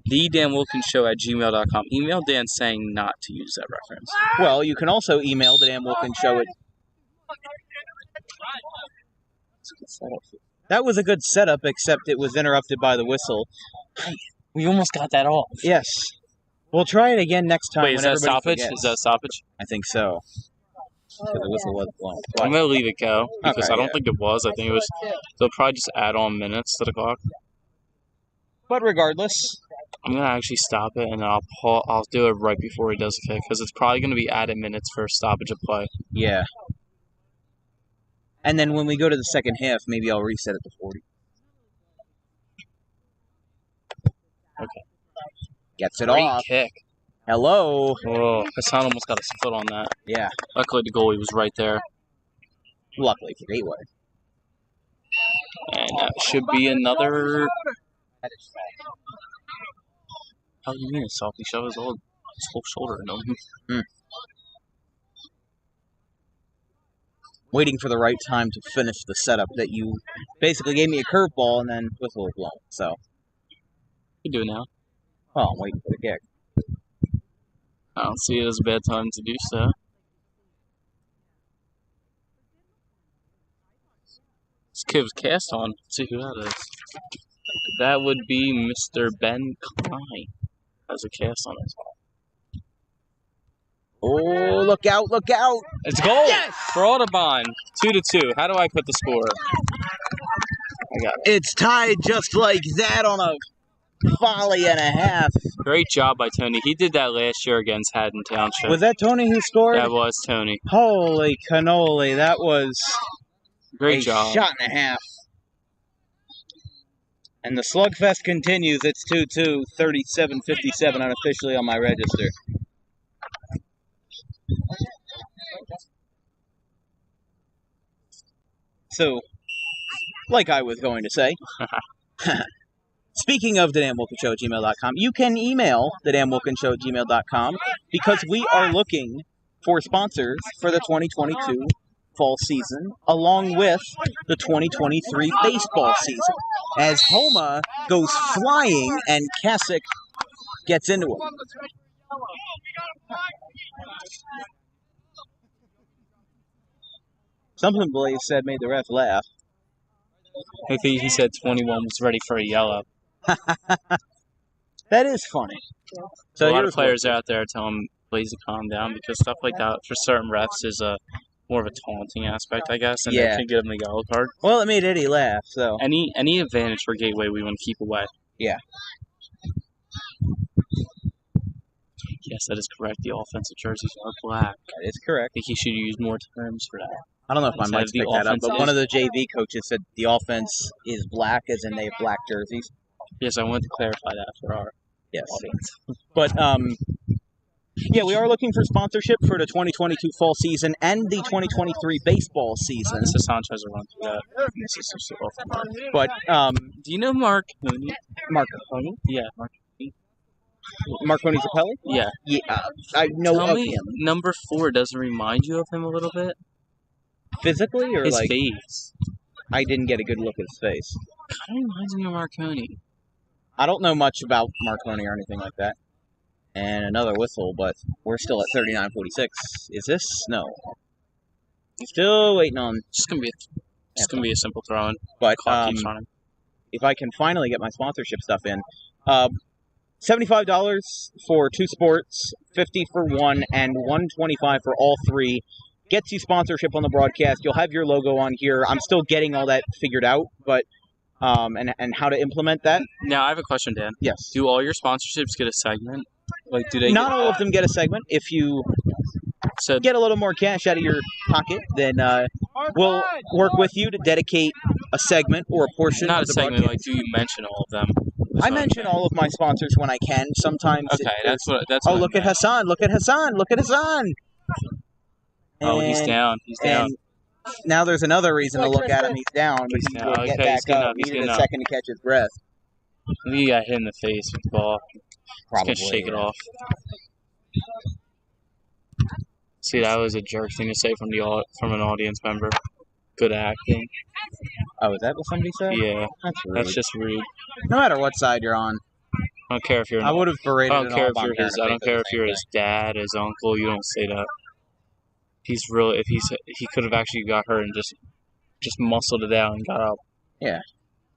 The Dan Wilkins Show at gmail.com. Email Dan saying not to use that reference. Well, you can also email the Dan Wilkins Show at... That was a good setup, except it was interrupted by the whistle. We almost got that off. Yes. We'll try it again next time. Wait, is that stoppage? Is that stoppage? I think so. Because the whistle was blown. I'm going to leave it go, because I don't think it was. I think it was... They'll probably just add on minutes to the clock. But regardless... I'm going to actually stop it, and I'll do it right before he does the kick, because it's probably going to be added minutes for stoppage of play. Yeah. And then when we go to the second half, maybe I'll reset it to 40. Okay. Gets it Great off. Kick. Hello. Oh, Hassan almost got his foot on that. Yeah. Luckily, the goalie was right there. Luckily for Gateway. And that should be another... How do you mean it's soft? He shoved his whole shoulder in him. Waiting for the right time to finish the setup that you basically gave me a curveball and then whistle was blown. So... You do it now. Oh, I'm waiting for the kick. I don't see it as a bad time to do so. This kid was cast on. Let's see who that is. That would be Mr. Ben Klein. Has a cast on his head. Oh, look out, look out! It's a goal! Yes! For Audubon. 2-2. How do I put the score? I got it. It's tied just like that on a volley and a half. Great job by Tony. He did that last year against Haddon Township. Was that Tony who scored? That was Tony. Holy cannoli, that was Great job. Shot and a half. And the slugfest continues. It's 2-2, 37-57 unofficially on my register. So, like I was going to say, speaking of the Dan Wilkins Show at gmail.com, you can email the Dan Wilkins Show at gmail.com because we are looking for sponsors for the 2022 fall season, along with the 2023 baseball season, as Homa goes flying and Kasich gets into him. Something Blaze said made the ref laugh. I think he said 21 was ready for a yellow. That is funny. So a lot of here's players what- out there telling Blaze to calm down because stuff like that for certain refs is more of a taunting aspect, I guess, and Yeah. they can give him the yellow card. Well, it made Eddie laugh, so. Any advantage for Gateway we want to keep away. Yeah. Yes, that is correct. The offensive jerseys are black. That is correct. I think he should use more terms for that. I don't know if my Instead mic's of the picked that up, but offensive one of the JV coaches said the offense is black, as in they have black jerseys. Yes, I wanted to clarify that for our Yes. audience. But, yeah, we are looking for sponsorship for the 2022 fall season and the 2023 baseball season. Mrs. Sanchez will run through that. This is so often. But, Do you know Mark Mooney? Marconi? Yeah, Marconi Zappelli? Yeah. Yeah, I know Tell of me, him. number 4 doesn't remind you of him a little bit? Physically, or His like, face. I didn't get a good look at his face. Kind of reminds me of Marconi. I don't know much about Marconi or anything like that. And another whistle, but we're still at 39:46. Is this? No. Still waiting on. Just gonna be a simple throw-in. But Clock keeps running. if I can finally get my sponsorship stuff in, $75 for 2 sports, $50 for 1, and $125 for all 3. Gets you sponsorship on the broadcast. You'll have your logo on here. I'm still getting all that figured out, but and how to implement that. Now I have a question, Dan. Yes. Do all your sponsorships get a segment? Like, do they? Not all of them get a segment. If you So get a little more cash out of your pocket, then we'll work with you to dedicate a segment or a portion not of a the segment. broadcast. Like, do you mention all of them? I mention all of my sponsors when I can. Sometimes. Okay, that's what. Oh, what I look at meant. Hassan! Look at Hassan! Look at Hassan! Oh, he's And- down. He's down. And now there's another reason to look at him. He's down, but He's he down. will get Okay, he's back getting up. up, he's Needed getting a up. second to catch his breath. He got hit in the face with the ball. Probably. He's gonna shake it yeah. off. See, that was a jerk thing to say from an audience member. Good acting. Oh, is that what somebody said? Yeah, That's rude. that's just rude. No matter what side you're on, I don't care if you're. I would have berated. I don't care if an you're Audubon his. parent I don't if they care did if the you're same his dad, his uncle. You don't say that. He's really. If he could have actually got hurt and just muscled it out and got up. Yeah.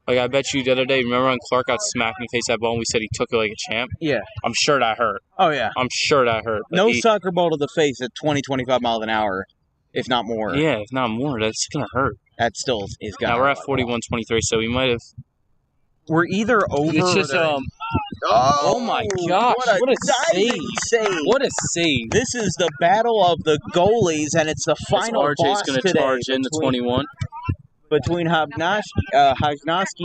Like, I bet you the other day, remember when Clark got smacked in the face with that ball and we said he took it like a champ? thing. Yeah. I'm sure that hurt. Oh yeah. I'm sure that hurt. But No he, soccer ball to the face at 20, 25 miles an hour, if not more. Yeah, if not more, that's going to hurt. That still is gonna. Now, we're hurt at a lot. 41-23, so we might have... We're either over. It's just, or oh my gosh, what a diving save! what a save. This is the battle of the goalies, and it's the final RJ's boss going to today charge into 21. between Hajnowski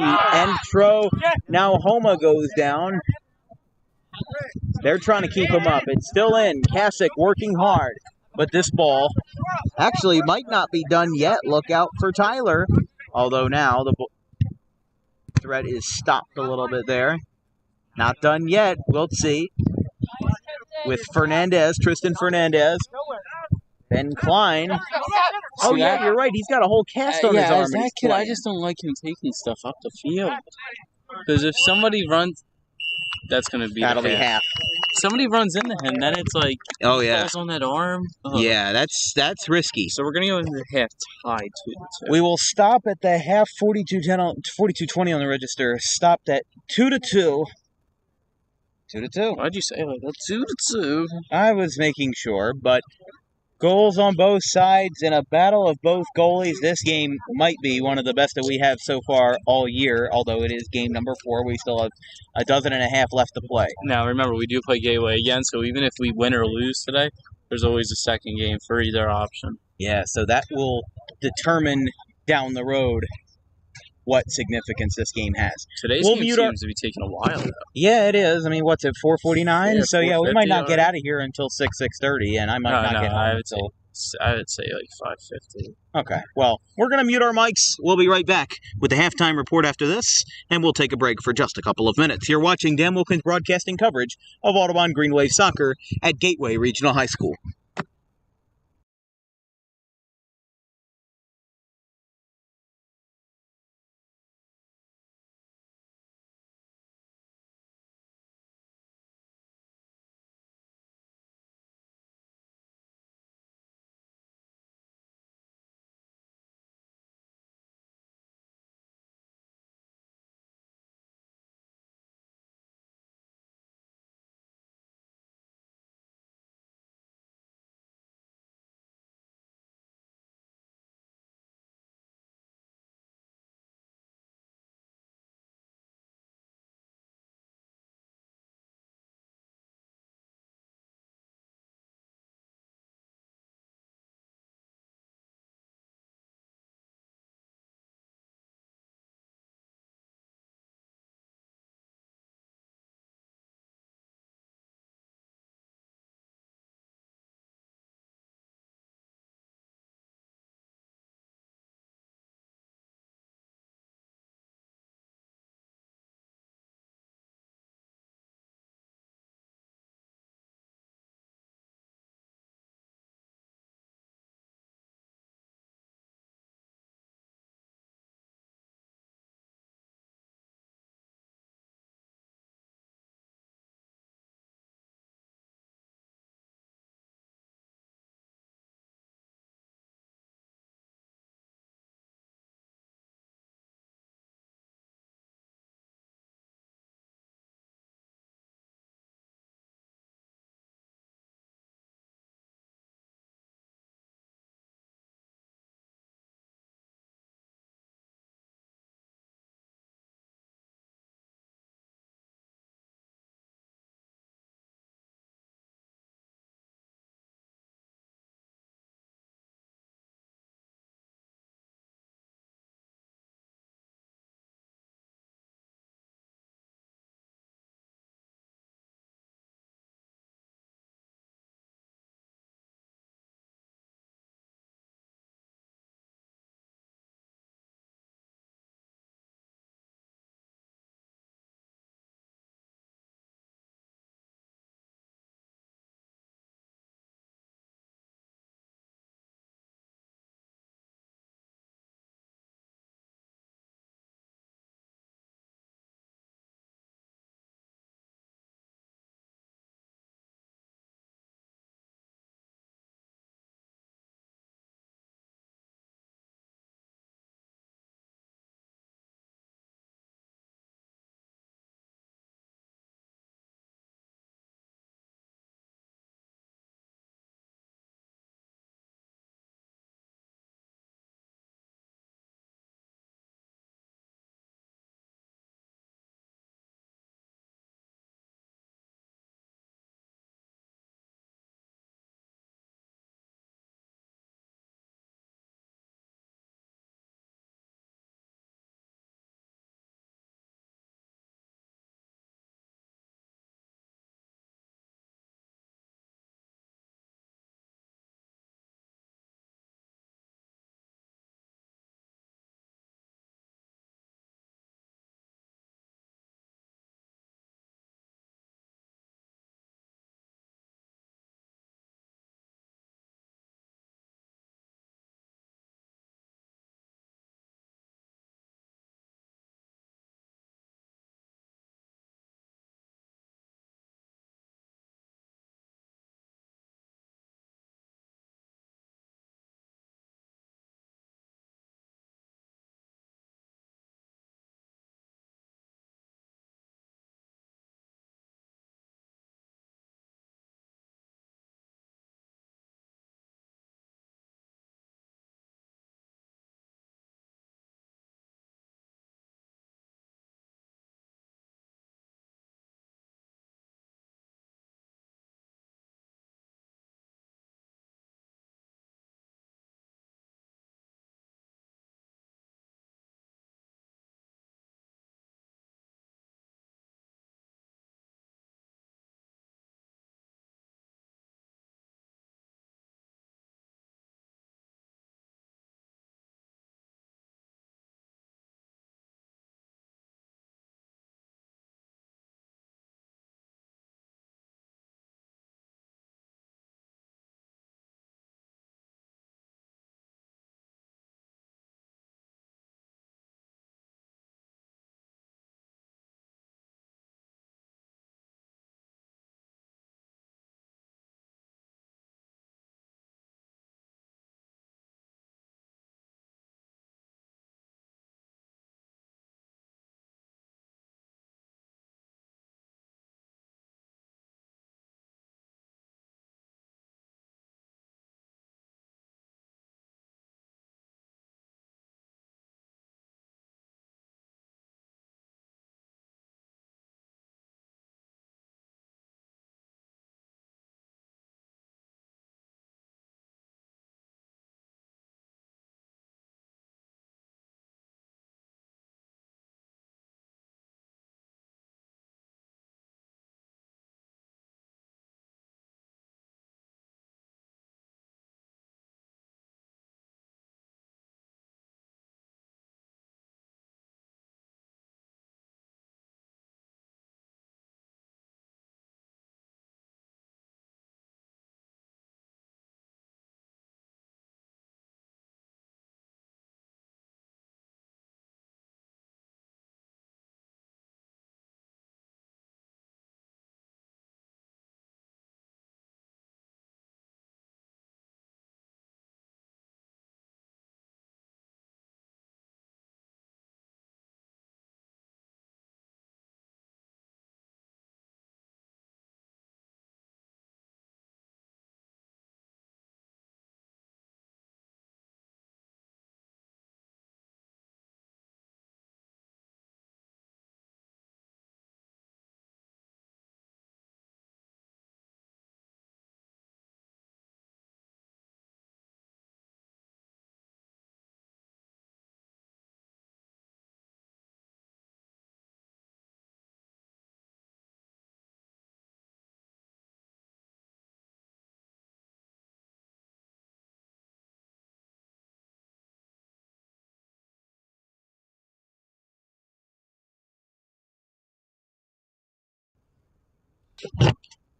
and Tro. Now Homa goes down. They're trying to keep him up. It's still in. Kasich working hard. But this ball actually might not be done yet. Look out for Tyler. Although now the threat is stopped a little bit there. Not done yet. We'll see. With Fernandez, Tristan Fernandez. Ben Klein. Oh, See yeah, that? you're right. He's got a whole cast on his arm. as and that he's kid, I playing. just don't like him taking stuff up the field. Because if somebody runs... That's going to be That'll the be half. Somebody runs into him, then it's like... Oh, yeah. Falls on that arm. Ugh. Yeah, that's risky. So we're going to go into the half tied 2-2. We will stop at the half 42-20 on the register. Stopped at 2-2. 2-2. Why'd you say like that? 2-2. I was making sure, but goals on both sides in a battle of both goalies. This game might be one of the best that we have so far all year, although it is game number 4. We still have a dozen and a half left to play. Now, remember, we do play Gateway again, so even if we win or lose today, there's always a second game for either option. Yeah, so that will determine down the road what significance this game has. Today's We'll game mute seems to be taking a while, though. Yeah, it is. I mean, what's it, 4:49? Yeah, So, yeah, we 4:50 might not get already. out of here until 6:30, and I might not get home I would until... say like 5:50. Okay, well, we're going to mute our mics. We'll be right back with the halftime report after this, and we'll take a break for just a couple of minutes. You're watching Dan Wilkins broadcasting coverage of Audubon Green Wave Soccer at Gateway Regional High School.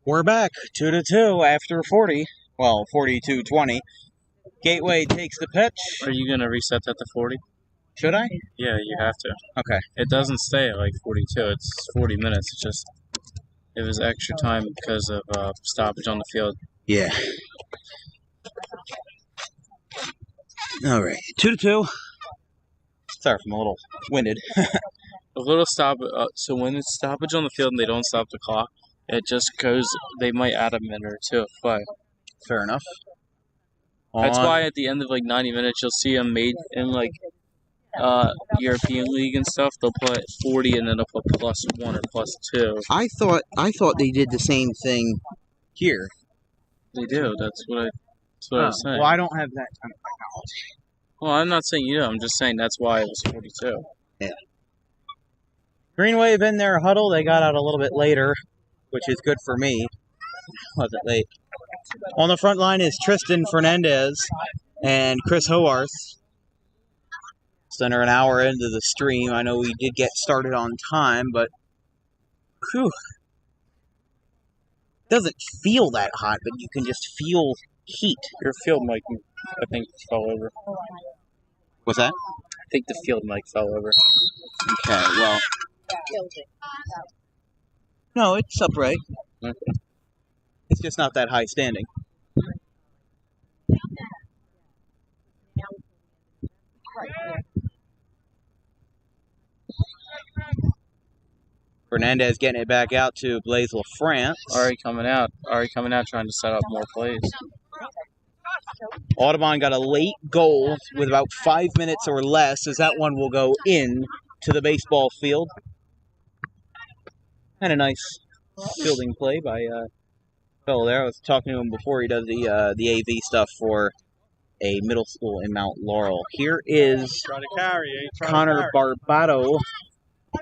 We're back 2-2 after 40. Well, 42-20. Gateway takes the pitch. Are you gonna reset that to 40? Should I? Yeah, you have to. Okay. It doesn't stay at like 42. It's 40 minutes. It's just it was extra time because of stoppage on the field. Yeah. All right. 2-2. Sorry if I'm a little winded. A little stop. So when it's stoppage on the field and they don't stop the clock, it just goes. They might add a minute or two of play. Fair enough. That's why at the end of like 90 minutes, you'll see them made in like European League and stuff. They'll put 40 and then they'll put +1 or +2. I thought they did the same thing here. They do. That's what I was saying. Well, I don't have that kind of technology. Well, I'm not saying you do. I'm just saying that's why it was 42. Yeah. Green Wave in their huddle. They got out a little bit later, which is good for me. Wasn't late. On the front line is Tristan Fernandez and Chris Hoarth. It's under an hour into the stream. I know we did get started on time, but whew, doesn't feel that hot, but you can just feel heat. Your field mic, I think, fell over. What's that? I think the field mic fell over. Okay, well. No, it's upright. Okay. It's just not that high standing. Fernandez getting it back out to Blaise LaFrance. Already coming out, trying to set up more plays. Audubon got a late goal with about 5 minutes or less, as that one will go in to the baseball field. And a nice fielding play by fellow there. I was talking to him before. He does the AV stuff for a middle school in Mount Laurel. Here is Connor Barbato.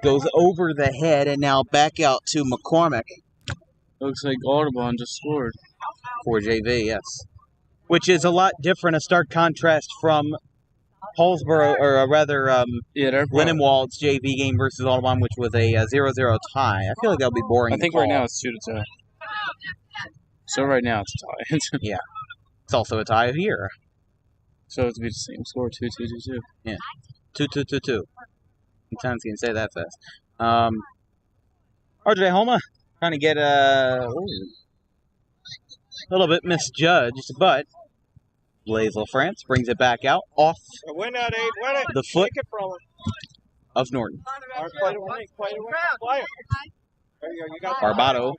Goes over the head and now back out to McCormick. Looks like Audubon just scored. For JV, yes. Which is a lot different, a stark contrast from Paulsboro, or rather Lindenwald's JV game versus Audubon, which was a 0-0 tie. I feel like that'll be boring. I think right now it's 2-2. So right now it's a tie. Yeah. It's also a tie of here. So it's be the same score, 2-2-2-2. Yeah. 2-2-2-2. Sometimes you can say that fast. RJ Homa trying to get a little bit misjudged, but Blaise LaFrance brings it back out off the foot of Norton. Barbato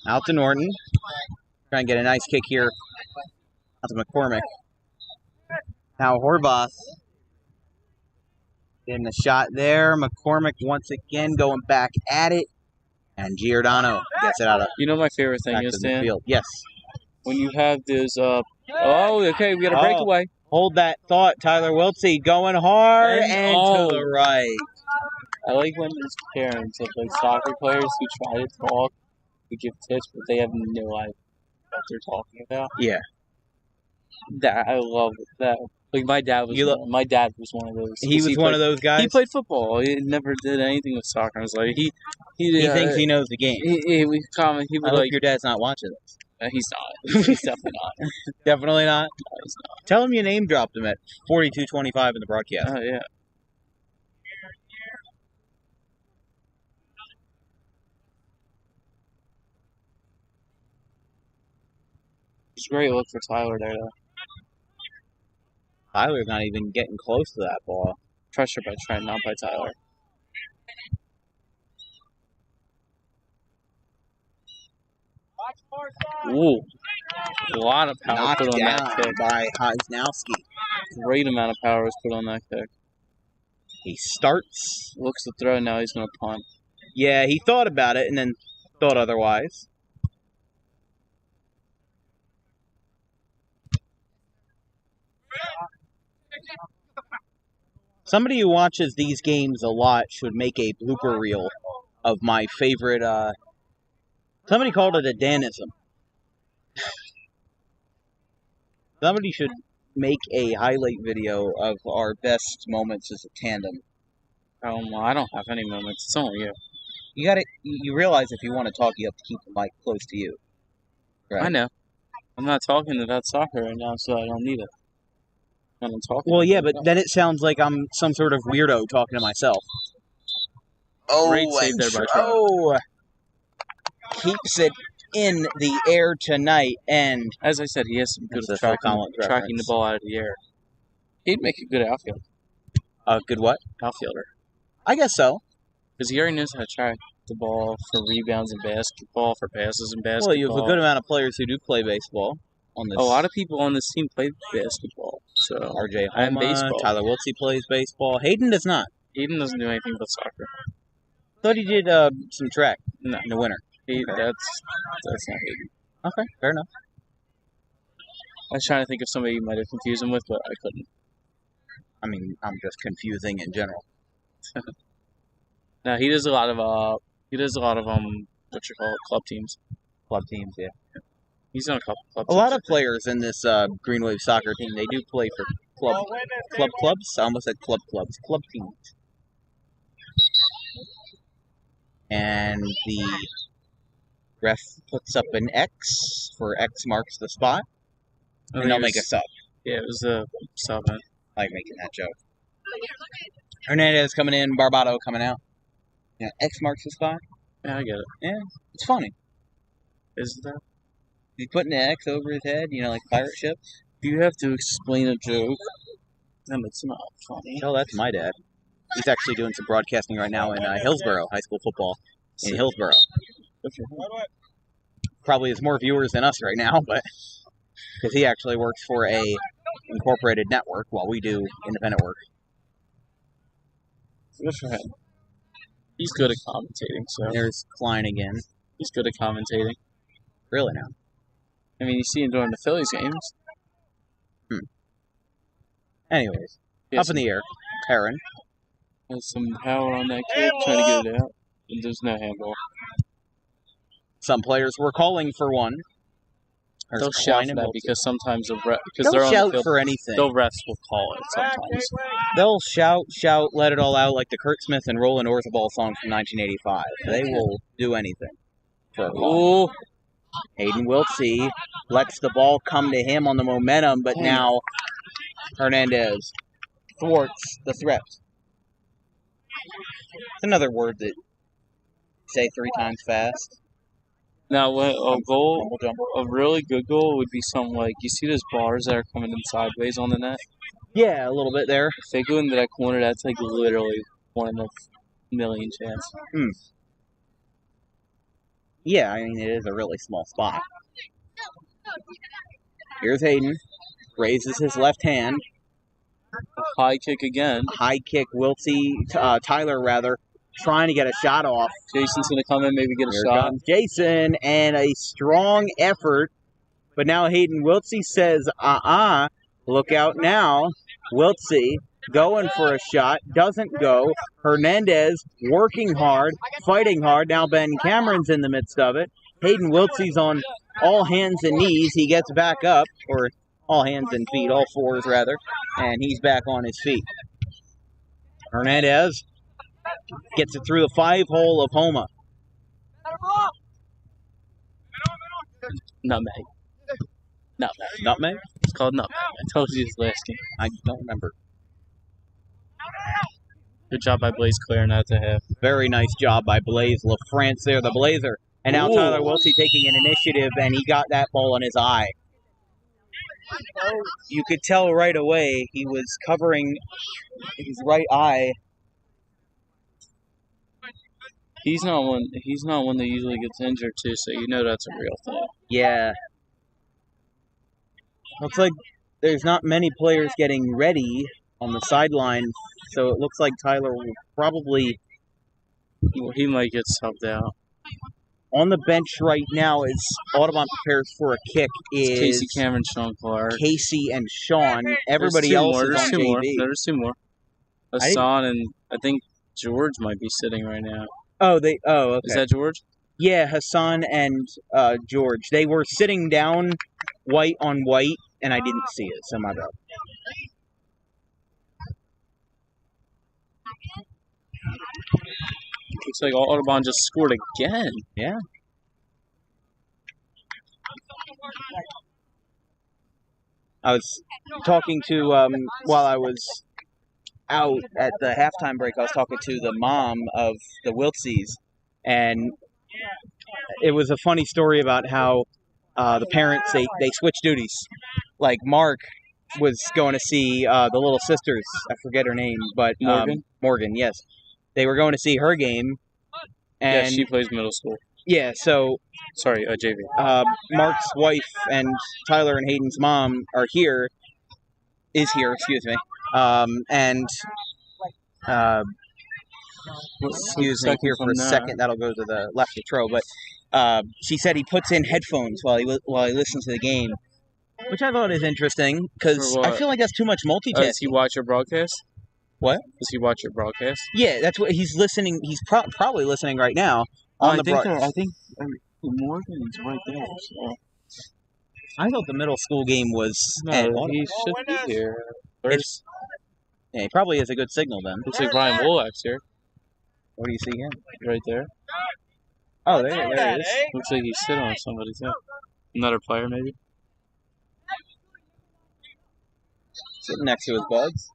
out to Norton. Trying to get a nice kick here out to McCormick. Now Horvath. Getting a shot there. McCormick once again going back at it. And Giordano gets it out of. You know my favorite thing is, Dan? Yes. When you have those, okay, we got a breakaway. Hold that thought, Tyler Wiltsey going hard and to the right. I like when there's parents of like soccer players who try to talk, who give tips, but they have no idea what they're talking about. Yeah. That I love that. Like my dad was one of those. He was one of those guys. He played football. He never did anything with soccer. I was like, he thinks he knows the game. He would I hope your dad's not watching this. He's not. He's definitely not. Definitely not. No, he's not. Tell him you name dropped him at 42:25 in the broadcast. Oh yeah. It's a great look for Tyler there, though. Tyler's not even getting close to that ball. Pressure by Trent, not by Tyler. Ooh. A lot of power Knocked put on down that kick. by Heisnowski. Great amount of power was put on that kick. He starts. Looks to throw, now he's going to punt. Yeah, he thought about it and then thought otherwise. Somebody who watches these games a lot should make a blooper reel of my favorite. Somebody called it a Danism. Somebody should make a highlight video of our best moments as a tandem. Oh, well, I don't have any moments. It's only you. You realize if you want to talk, you have to keep the mic close to you. Right? I know. I'm not talking about soccer right now, so I don't need it. And I'm talking. Well, yeah, but then it sounds like I'm some sort of weirdo talking to myself. Great save there by Trout. Oh, keeps it in the air tonight, and As I said, he has some good That's a Phil tracking Collins the reference. ball out of the air. He'd make a good outfielder. Good what? Outfielder. I guess so. Because he already knows how to track the ball for rebounds in basketball, for passes in basketball. Well, you have a good amount of players who do play baseball on this. A lot of people on this team play basketball. So RJ and Homa, baseball. Tyler Wiltsey plays baseball. Hayden does not. Hayden doesn't do anything but soccer. Thought he did some track No, in the winter. that's not Hayden. Okay, fair enough. I was trying to think of somebody you might have confused him with, but I couldn't. I mean, I'm just confusing in general. No, he does a lot of what you call it, club teams. Club teams, yeah. He's on a couple club A teams. lot of players in this Green Wave soccer team, they do play for clubs. I almost said club teams. And the ref puts up an X for X marks the spot, and they'll make a sub. Yeah, it was a sub. I like making that joke. Hernandez coming in, Barbado coming out. Yeah, X marks the spot. Yeah, I get it. Yeah, it's funny. Is that? He's putting an X over his head, like pirate ships. You have to explain a joke, then it's not funny. Oh, that's my dad. He's actually doing some broadcasting right now in Hillsborough, high school football in Hillsborough. Probably has more viewers than us right now, but because he actually works for a incorporated network while we do independent work. Good for him. He's good at commentating, so There's Klein again. he's good at commentating. Really now. I mean, you see him during the Phillies games. Anyways, He up has in the air, Heron. some power on that kid, trying to get it out. And there's no handball. Some players were calling for one. There's They'll Klein shout and that Wilson. because sometimes because They'll they're on the shout field, for anything. the refs will call it sometimes. They'll shout, let it all out like the Kurt Smith and Roland Orzabal song from 1985. They will do anything for a call. Ooh, Hayden Wiltsey lets the ball come to him on the momentum, but now Hernandez thwarts the threat. It's another word that say 3 times fast. now a really good goal would be something like, you see those bars that are coming in sideways on the net? Yeah, a little bit there. If they go into that corner, that's like literally 1 in a million chance. Yeah, I mean, it is a really small spot. Here's Hayden. Raises his left hand. High kick again. High kick, Tyler rather, trying to get a shot off. Jason's going to come in, maybe get a Here shot. comes Jason, and a strong effort. But now Hayden Wiltsey says, look out now. Wiltsey going for a shot, doesn't go. Hernandez working hard, fighting hard. Now Ben Cameron's in the midst of it. Hayden Wiltsey's on all hands and knees. He gets back up, or all hands and feet, all fours rather, and he's back on his feet. Hernandez gets it through the 5-hole of Homa. Nutmeg. Nutmeg? It's called nutmeg. I told you this last game. I don't remember. Good job by Blaze clearing that to half. Very nice job by Blaze LaFrance there, the Blazer. And now Ooh. Tyler Wiltsey taking an initiative, and he got that ball in his eye. You could tell right away he was covering his right eye. He's not one that usually gets injured too, so you know that's a real thing. Yeah. Looks like there's not many players getting ready on the sideline, so it looks like Tyler will probably... Well, he might get subbed out. On the bench right now as Audubon prepares for a kick is Casey Cameron, Sean Clark. Casey and Sean. Everybody There's else two more. is on JV. There's 2 more. Hassan and I think George might be sitting right now. Okay. Is that George? Yeah, Hassan and George. They were sitting down white on white, and I didn't see it, so my bad. Looks like Audubon just scored again. Yeah. I was talking to, while I was out at the halftime break, I was talking to the mom of the Wiltsies, and it was a funny story about how the parents, they switch duties. Like Mark was going to see the little sisters, I forget her name, but Morgan, yes. They were going to see her game. And yeah, she plays middle school. Yeah, so... Sorry, JV. Mark's wife and Tyler and Hayden's mom are here. Is here, excuse me. Excuse me here for a second. That'll go to the left of Tro. But she said he puts in headphones while he listens to the game, which I thought is interesting because I feel like that's too much multitasking. Does he watch your broadcast? What? Does he watch your broadcast? Yeah, that's what he's listening. He's probably listening right now on the broadcast. I think Morgan's right there. So. I thought the middle school game was. No, he should be here. Yeah, he probably has a good signal then. Looks like Ryan Wolak's here. Where do you see him? Right there. Oh, there he is. Looks like he's sitting on somebody too. Another player, maybe. Sitting next to his buds.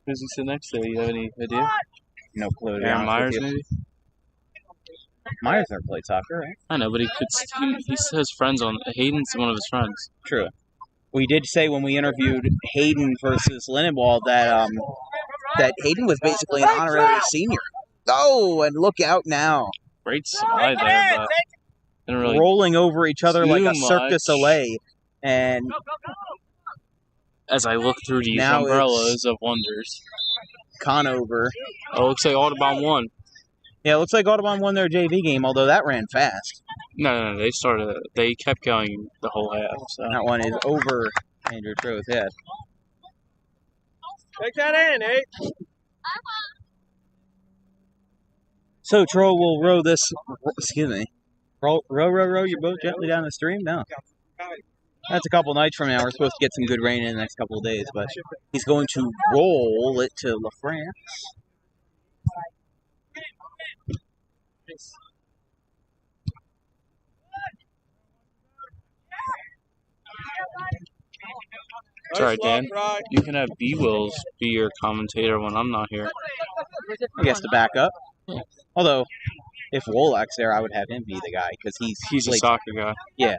Who's he sitting next to? You have any idea? No clue. Aaron Myers, maybe. Myers never played soccer, right? I know, but he has friends on. Hayden's one of his friends. True. We did say when we interviewed Hayden versus Linenwald that that Hayden was basically an honorary senior. Oh, and look out now! Great slide there, but didn't really rolling over each other like a Cirque du Soleil. And as I look through these umbrellas of wonders, Conover. Oh, it looks like Audubon won. Yeah, it looks like Audubon won their JV game, although that ran fast. No, they kept going the whole half. So. That one is over Andrew Tro's head. Take that in, eh? So Tro will row this, excuse me, row your boat gently down the stream? No. That's a couple nights from now. We're supposed to get some good rain in the next couple of days, but he's going to roll it to La France. It's alright, Dan. You can have B-Wills be your commentator when I'm not here. I guess to back up. Yeah. Although, if Wolak's there, I would have him be the guy because he's a soccer guy. Yeah,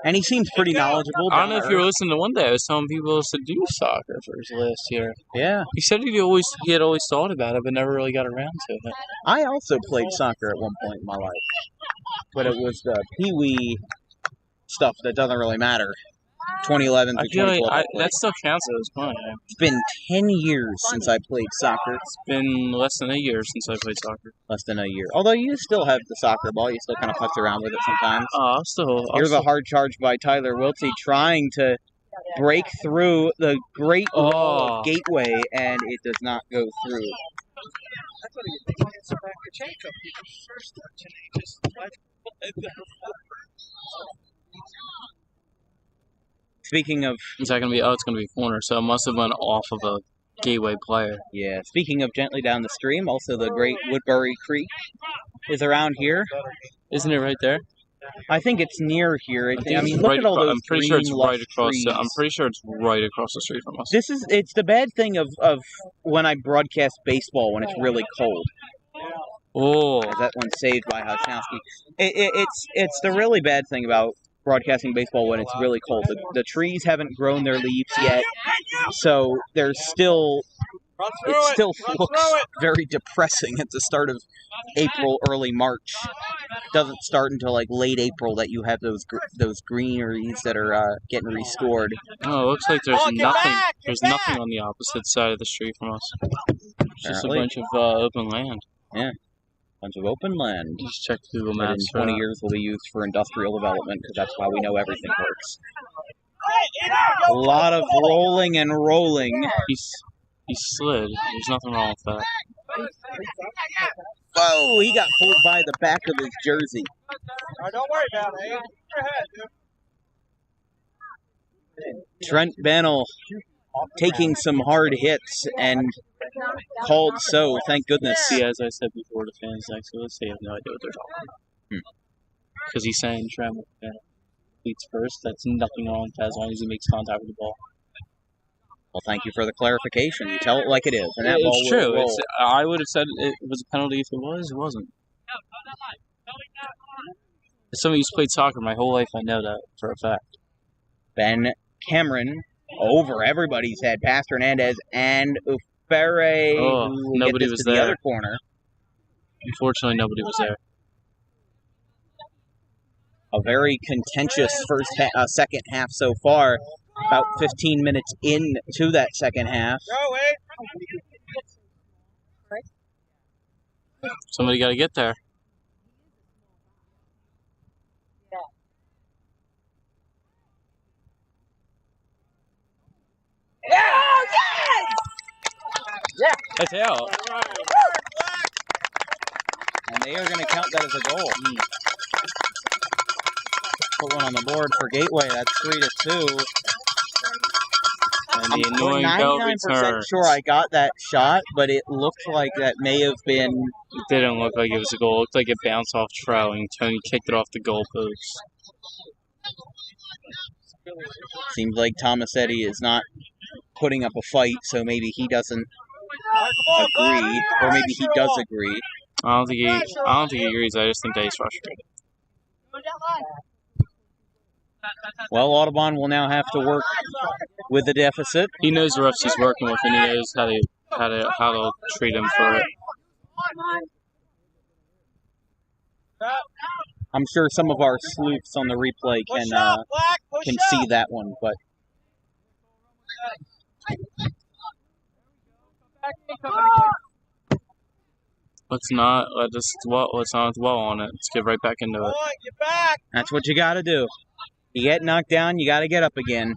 and he seems pretty knowledgeable. I don't know if you were listening to one day. I was telling people to do soccer for his last year. Yeah, he said he had always thought about it, but never really got around to it. I also played soccer at one point in my life, but it was the pee-wee stuff that doesn't really matter. 2011 to 2012. Like that still counts as fun. Yeah. It's been 10 years since I played soccer. It's been less than a year since I played soccer. Less than a year. Although you still have the soccer ball. You still kind of futz around with it sometimes. Here's a hard charge by Tyler Wiltsey trying to break through the Great Wall Gateway, and it does not go through. That's what he gets back to Jacob. First touch, and he just Speaking of... Is that going to be... Oh, it's going to be corner, so it must have went off of a gateway player. Yeah, speaking of gently down the stream, also the Great Woodbury Creek is around here. Isn't it right there? I think it's near here. I mean, look right at all those I'm pretty sure it's right across. trees. I'm pretty sure it's right across the street from us. It's the bad thing of when I broadcast baseball when it's really cold. Oh, that one's saved by Hosnowski. It's the really bad thing about broadcasting baseball when it's really cold. The trees haven't grown their leaves yet, so there's still it still looks very depressing at the start of April, early March. It doesn't start until like late April that you have those greeneries that are getting restored. Oh, it looks like there's nothing. There's nothing on the opposite side of the street from us. It's just a bunch of open land. Yeah. Bunch of open land. Just check Google Maps. In 20 years will be used for industrial development because that's why we know everything works. A lot of rolling and rolling. He slid. There's nothing wrong with that. Whoa! He got pulled by the back of his jersey. Don't worry about it. Your head, Trent Bennell taking some hard hits, and called so, thank goodness. See, as I said before, the fans next to us, they have no idea what they're talking about. Because he's saying Trammell leads first. That's nothing wrong with that as long as he makes contact with the ball. Well, thank you for the clarification. You tell it like it is, and that ball It's will true. roll. I would have said it was a penalty if it was. It wasn't. As somebody who's played soccer my whole life, I know that for a fact. Ben Cameron over everybody's head, past Hernandez and Ufere. Oh, who will nobody get this was to the there. other corner. Unfortunately, nobody was there. A very contentious second half so far. About 15 minutes into that second half. Somebody got to get there. That's out. And they are going to count that as a goal. Put one on the board for Gateway. That's 3-2. And the I'm annoying bell 99% returns. sure I got that shot, but it looked like that may have been... It didn't look like it was a goal. It looked like it bounced off Trout and Tony kicked it off the goalpost. Seems like Tomasetti is not putting up a fight, so maybe he doesn't agree, or maybe he does agree. I don't think he agrees. I just think that he's frustrated. Well, Audubon will now have to work with the deficit. He knows the refs he's working with, and he knows how to treat him for it. I'm sure some of our sleuths on the replay can see that one, but Let's not dwell on it. Let's get right back into it. that's what you got to do. You get knocked down, you got to get up again.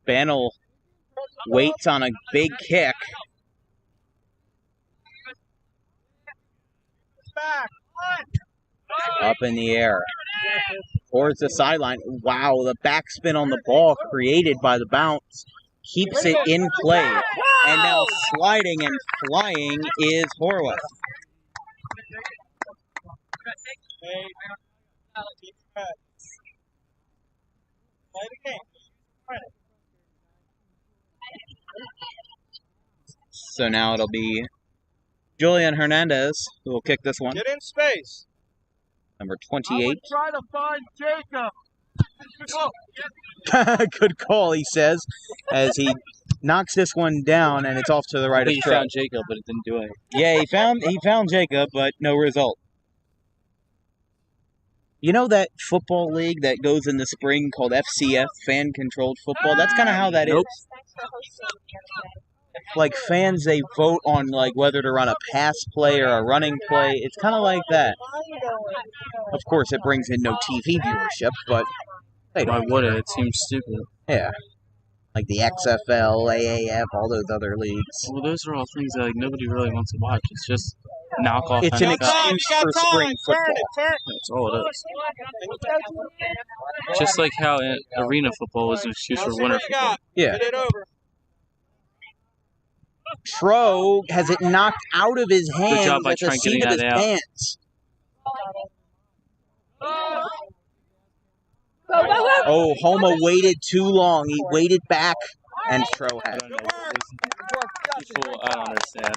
Bennell waits on a big kick. Up in the air. Towards the sideline. Wow, the backspin on the ball created by the bounce keeps it in play. And now sliding and flying is Horwath. So now it'll be Julian Hernandez who will kick this one. Get in space. Number I 28. would try to find Jacob. Good call, he says, as he knocks this one down, and it's off to the right of He Trout. found Jacob, but it didn't do anything. Yeah, he found Jacob, but no result. You know that football league that goes in the spring called FCF, fan-controlled football? That's kind of how that Nope. is. Like, fans, they vote on, like, whether to run a pass play or a running play. It's kind of like that. Of course, it brings in no TV viewership, but they Why don't. would it? It seems stupid. Yeah. Like the XFL, AAF, all those other leagues. Well, those are all things that nobody really wants to watch. It's just knockoff. It's an NFL. excuse for spring football. That's all it is. Just like how arena football was an excuse for winter football. Yeah. Get it over. Tro has it knocked out of his hands job by at the trying seat getting of his that out. pants. Oh, Homa waited too long. He waited back, and Tro I had don't know. I don't understand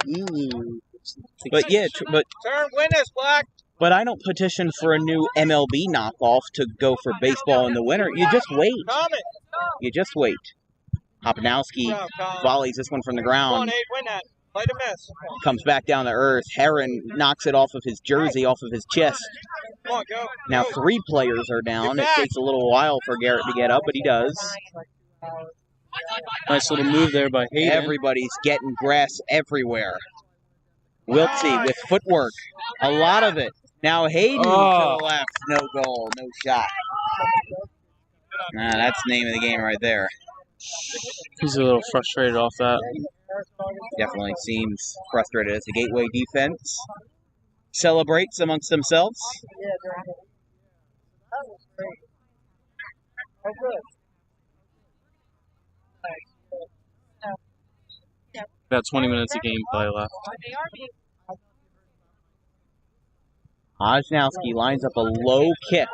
anymore. But yeah, Turn, win this, Black. but I don't petition for a new MLB knockoff to go for baseball in the winter. You just wait. Comment. You just wait. Hopinowski volleys this one from the Come on, ground. Abe, win that. Play the miss. Comes back down to earth. Heron knocks it off of his jersey, off of his chest. Come on, go. Now 3 players are down. It takes a little while for Garrett to get up, but he does. Nice little move there by Hayden. Everybody's getting grass everywhere. Wiltsey with footwork. A lot of it. Now Hayden to the left. No goal. No shot. Nah, that's the name of the game right there. He's a little frustrated off that. Definitely seems frustrated as the Gateway defense celebrates amongst themselves. About 20 minutes of gameplay left. Hosnowski lines up a low kick,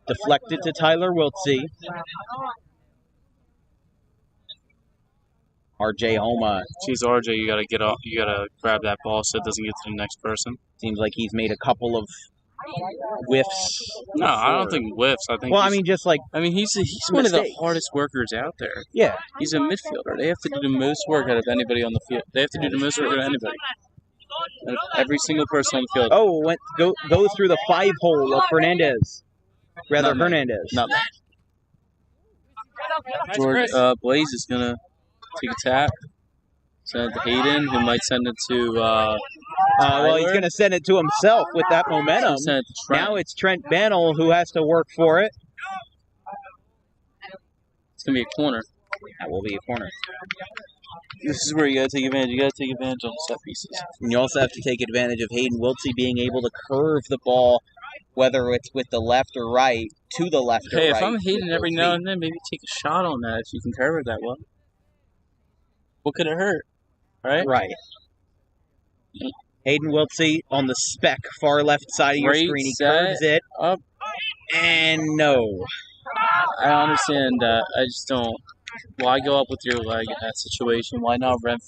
deflected to Tyler Wiltsey. RJ Homa. Jeez, RJ, you gotta get off. You gotta grab that ball so it doesn't get to the next person. Seems like he's made a couple of whiffs. No, I don't think whiffs. I think. Well, I mean, just like. I mean, he's one of the hardest workers out there. Yeah. He's a midfielder. They have to do the most work out of anybody on the field. They have to do the most work out of anybody. Every single person on the field. Oh, go through the 5-hole of Fernandez. Rather, Not Hernandez. Not George Blaze is gonna take a tap. Send it to Hayden, who might send it to. Well, he's going to send it to himself with that momentum. Send it to Trent. Now it's Trent Bannell who has to work for it. It's going to be a corner. That will be a corner. This is where you got to take advantage. You got to take advantage of the set pieces. And you also have to take advantage of Hayden Wiltsey being able to curve the ball, whether it's with the left or right, to the left or right. Hey, if I'm Hayden every now and then, maybe take a shot on that if you can curve it that well. What could it hurt? Right? Hayden Wiltsey on the spec, far left side of your screen. He curves it up. And no. I understand that. I just don't. Why go up with your leg in that situation? Why not run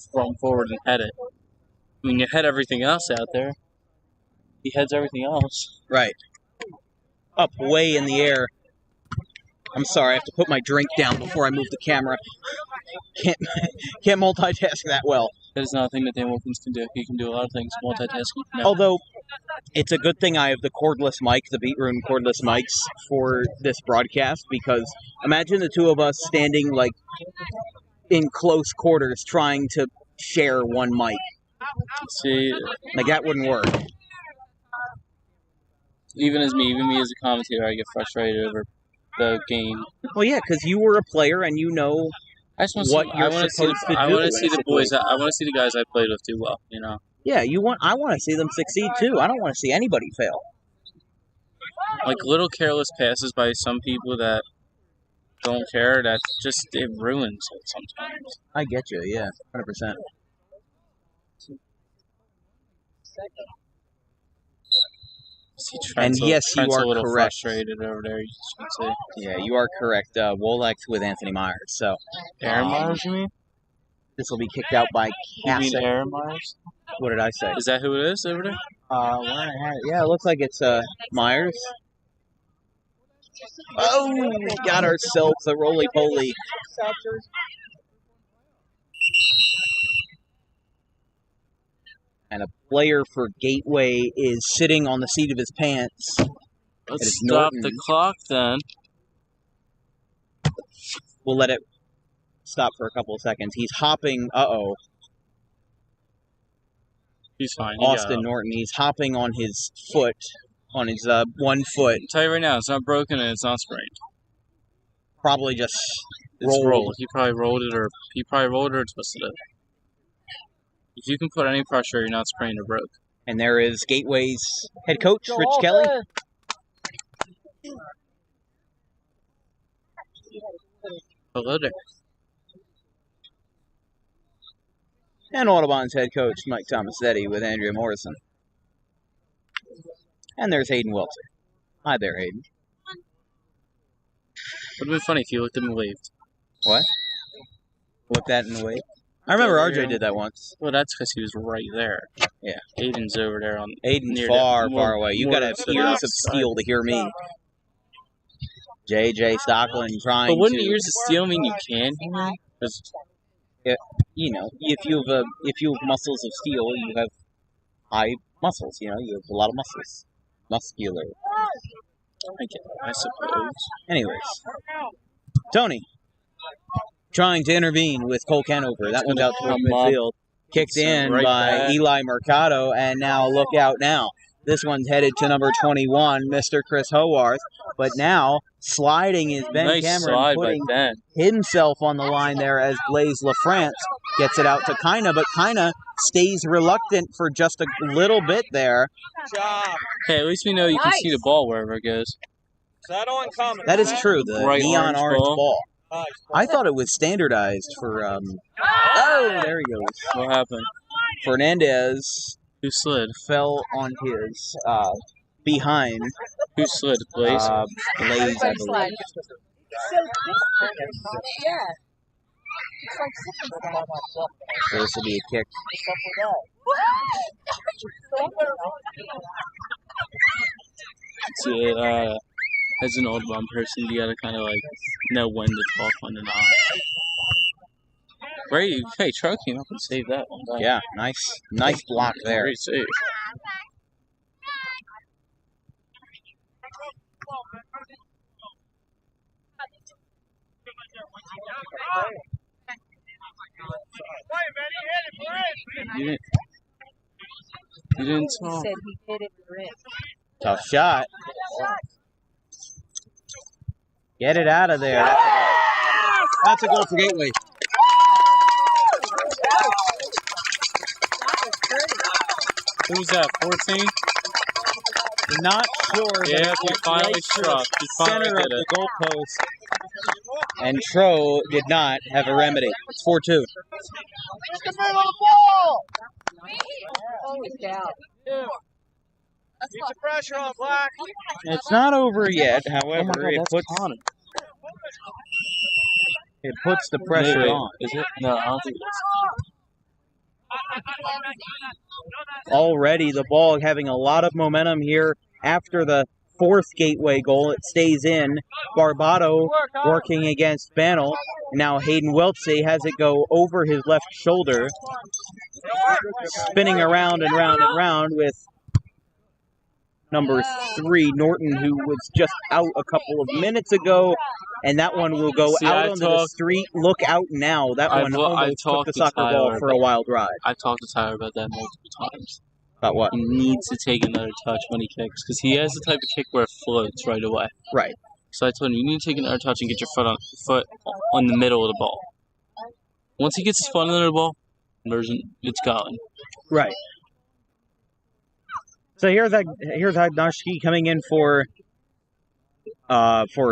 forward and head it? I mean, you head everything else out there. He heads everything else. Right. Up way in the air. I'm sorry, I have to put my drink down before I move the camera. Can't multitask that well. That is not a thing that Dan Wilkins can do. He can do a lot of things, multitasking. No. Although, it's a good thing I have the cordless mic, the Beat Room cordless mics for this broadcast, because imagine the two of us standing, like, in close quarters trying to share one mic. See, like, that wouldn't work. Even as me as a commentator, I get frustrated over the game. Well, yeah, because you were a player and you know what you're supposed to do. I want to see the boys. I want to see the guys I played with do well. You know. Yeah, I want to see them succeed too. I don't want to see anybody fail. Like little careless passes by some people that don't care. That just it ruins it sometimes. I get you. Yeah, 100%. And yes, you are a little correct. Frustrated over there, you should say. Yeah, you are correct. Wolak with Anthony Myers. So, Aaron Myers, you mean? This will be kicked out by You mean Aaron Myers? What did I say? Is that who it is over there? Yeah, it looks like it's Myers. Oh, we got ourselves a roly-poly. And a player for Gateway is sitting on the seat of his pants. Let's stop the clock then. We'll let it stop for a couple of seconds. He's hopping. Uh-oh. He's fine. Austin Norton. He's hopping on his foot, on his 1 foot. I'll tell you right now, it's not broken and it's not sprained. Probably just rolled. He probably rolled it or twisted it. If you can put any pressure, you're not sprained or broke. And there is Gateway's head coach, Rich Kelly. Hello there. And Audubon's head coach, Mike Tomasetti, with Andrea Morrison. And there's Hayden Welter. Hi there, Hayden. Would have been funny if you looked at him and waved. What? Looked at and waved? I remember RJ did that once. Well, that's because he was right there. Yeah. Aiden's over there on. Aiden's far away. You gotta have ears of steel to hear me. JJ Stockland trying to. But wouldn't ears of steel mean you can hear me? You know, if you have muscles of steel, you have high muscles. You know, you have a lot of muscles, muscular. I suppose. Anyways, Tony trying to intervene with Cole Canover. That one's out toward midfield. Kicked in by Eli Mercado, and now look out now. This one's headed to number 21, Mr. Chris Howarth. But now, sliding is Ben Cameron, putting himself on the line there as Blaise LaFrance gets it out to Kina, but Kina stays reluctant for just a little bit there. Hey, at least we know you can see the ball wherever it goes. That is true, the neon orange ball. I thought it was standardized for. Oh, there he goes. What happened? Fernandez Who slid? fell on his behind. Who slid? Blaze? Blaze, I Everybody's believe. like, yeah. It's like something. So this will be a kick. As an Audubon person, you gotta kind of like know when to talk, when to not. Right? Hey, Trout came up and saved that one. Yeah, nice block there. Great save. You didn't He talk. said he hit it in the rim. Tough shot. Get it out of there. That's a goal for Gateway. Who was that? 14? Not sure. Yeah, he finally struck. He finally Center of did the it. goalpost. And Tro did not have a remedy. It's 4-2. Holy cow. Keep the pressure on, Black. It's not over yet, however, Oh it puts the pressure Maybe. on. Is it? No, I don't think it is. Already the ball having a lot of momentum here after the fourth Gateway goal. It stays in. Barbado working against Banel. Now Hayden Weltsey has it go over his left shoulder, spinning around and round and round with number 3, Norton, who was just out a couple of minutes ago. And that one will go See, out I onto the talked- street. Look out now. That I've one lo- I've almost took talked the to soccer ball Tyler for a wild ride. I've talked to Tyler about that multiple times. About what? He needs to take another touch when he kicks because he has the type of kick where it floats right away. Right. So I told him, you need to take another touch and get your foot on the middle of the ball. Once he gets his foot under the ball, it's gone. Right. So here's Agnoshki coming in for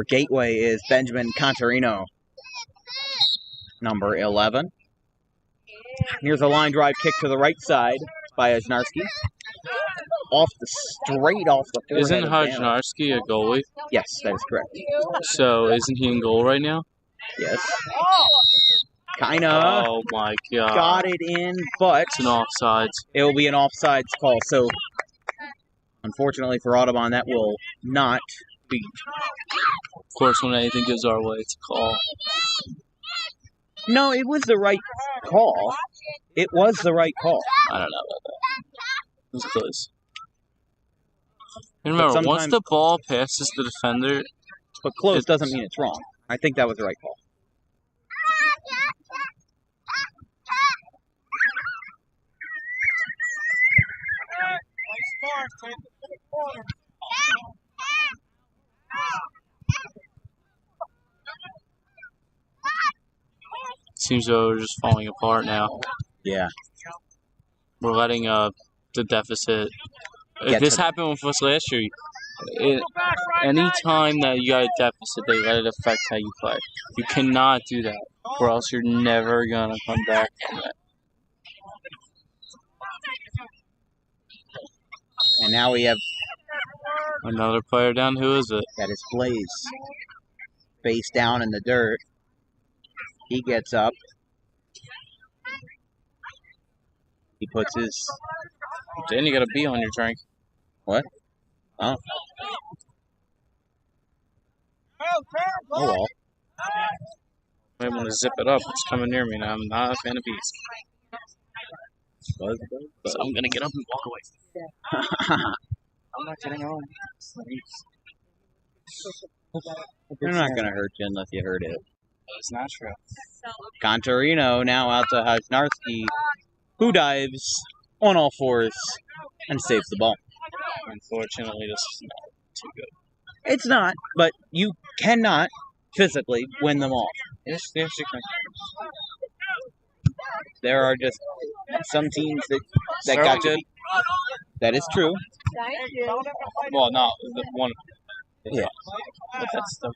Gateway is Benjamin Contarino, number 11. Here's a line drive kick to the right side by Ajnarski. Straight off the forehead Isn't of Banner. Hajnarski a goalie? Yes, that is correct. So isn't he in goal right now? Yes. Kinda Oh my god. got it in, but It's an offsides. it will be an offsides call. So, unfortunately for Audubon, that will not be. Of course, when anything goes our way, it's a call. No, it was the right call. It was the right call. I don't know about that. It was close. And remember, once sometimes- the ball passes the defender, But close It's- doesn't mean it's wrong. I think that was the right call. seems though we're just falling apart now. Yeah. We're letting the deficit. If Get this to- happened with us last year, any time that you got a deficit, they let it affect how you play. You cannot do that, or else you're never gonna come back from it. And now we have Another player down. Who is it? that is Blaze. Face down in the dirt. He gets up. He puts his. Dan, you got a B on your drink. What? Oh. Oh well. I want to zip it up. It's coming near me now. I'm not a fan of bees. So I'm gonna get up and walk away. I'm not getting on. They're not going to hurt you unless you hurt it. It's not true. Contarino now out to Hajnarski, who dives on all fours and saves the ball. Unfortunately, this is not too good. It's not, but you cannot physically win them all. Yes, you can. There are just some teams that Sarah got did. you. That is true. Thank you. Well, no, the one. Yeah. But that's the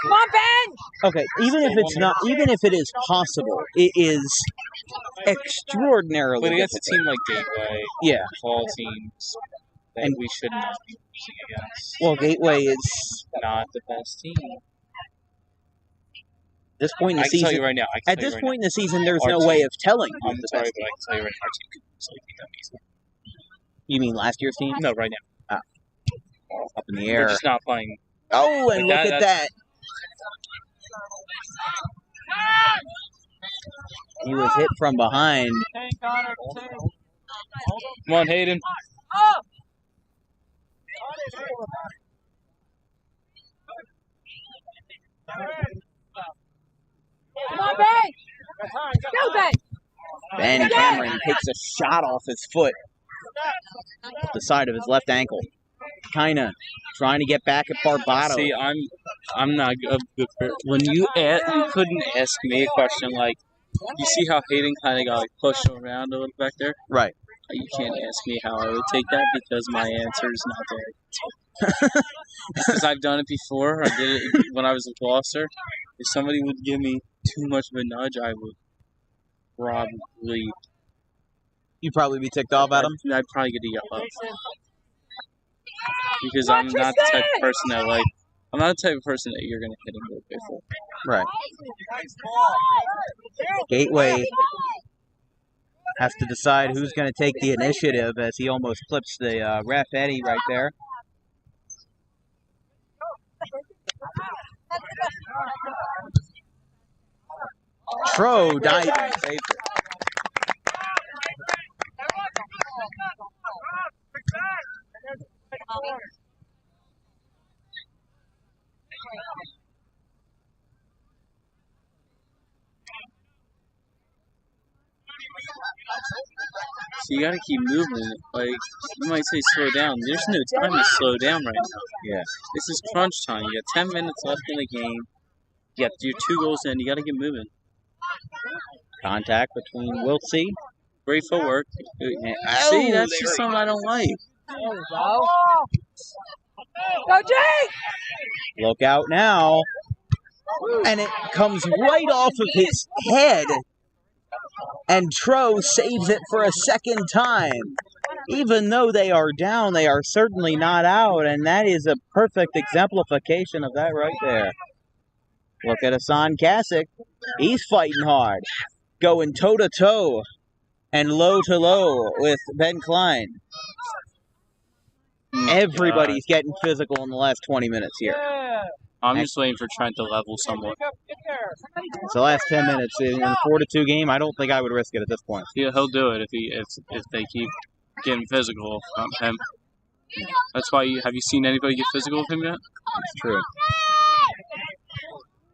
Come on, Ben! Okay, even if it's not, even if it is possible, it is extraordinarily But against a difficult. team like Gateway, Yeah. fall teams that And- we should not be losing against. Well, Gateway is Not the best team. at this point in I the can tell season. you right now. At this point in the season, there's Our no team- way of telling I'm who's the sorry, best. but I can tell you right now, our team could easily beat them easily. You mean last year's team? No, right now. Up in the We're air. just not playing. Oh, and Like look at that. He was hit from behind. Come on, Hayden. Come on, Ben! Go, Ben! Ben Cameron takes a shot off his foot. The side of his left ankle. Kinda trying to get back at Barbato. See, I'm not a good person. When you couldn't ask me a question like, you see how Hayden kind of got like pushed around a little back there? Right. You can't ask me how I would take that because my answer is not there. Because I've done it before. I did it when I was in Gloucester. If somebody would give me too much of a nudge, I would probably... You'd probably be ticked off at him? I'd probably get a yell up. Because I'm not the type of person that like... I'm not the type of person that you're going to hit him with before. Right. Gateway has to decide who's going to take the initiative as he almost clips the ref Eddie right there. Tro diving saved it. So you gotta keep moving. Like, you might say slow down. There's no time to slow down right now. Yeah. This is crunch time. You got 10 minutes left in the game. You got your 2 goals in. You gotta get moving. Contact between Wiltsey. Great footwork. Oh, See, that's just something I don't like. Go, Jake! Look out now. And it comes right off of his head. And Tro saves it for a second time. Even though they are down, they are certainly not out. And that is a perfect exemplification of that right there. Look at Hassan Kasich. He's fighting hard. Going toe-to-toe and low-to-low with Ben Klein. Everybody's getting physical in the last 20 minutes here. I'm just waiting for Trent to level somewhat. It's the last 10 minutes in a 4-2 game. I don't think I would risk it at this point. Yeah, he'll do it if they keep getting physical from him. That's why have you seen anybody get physical with him yet? It's true.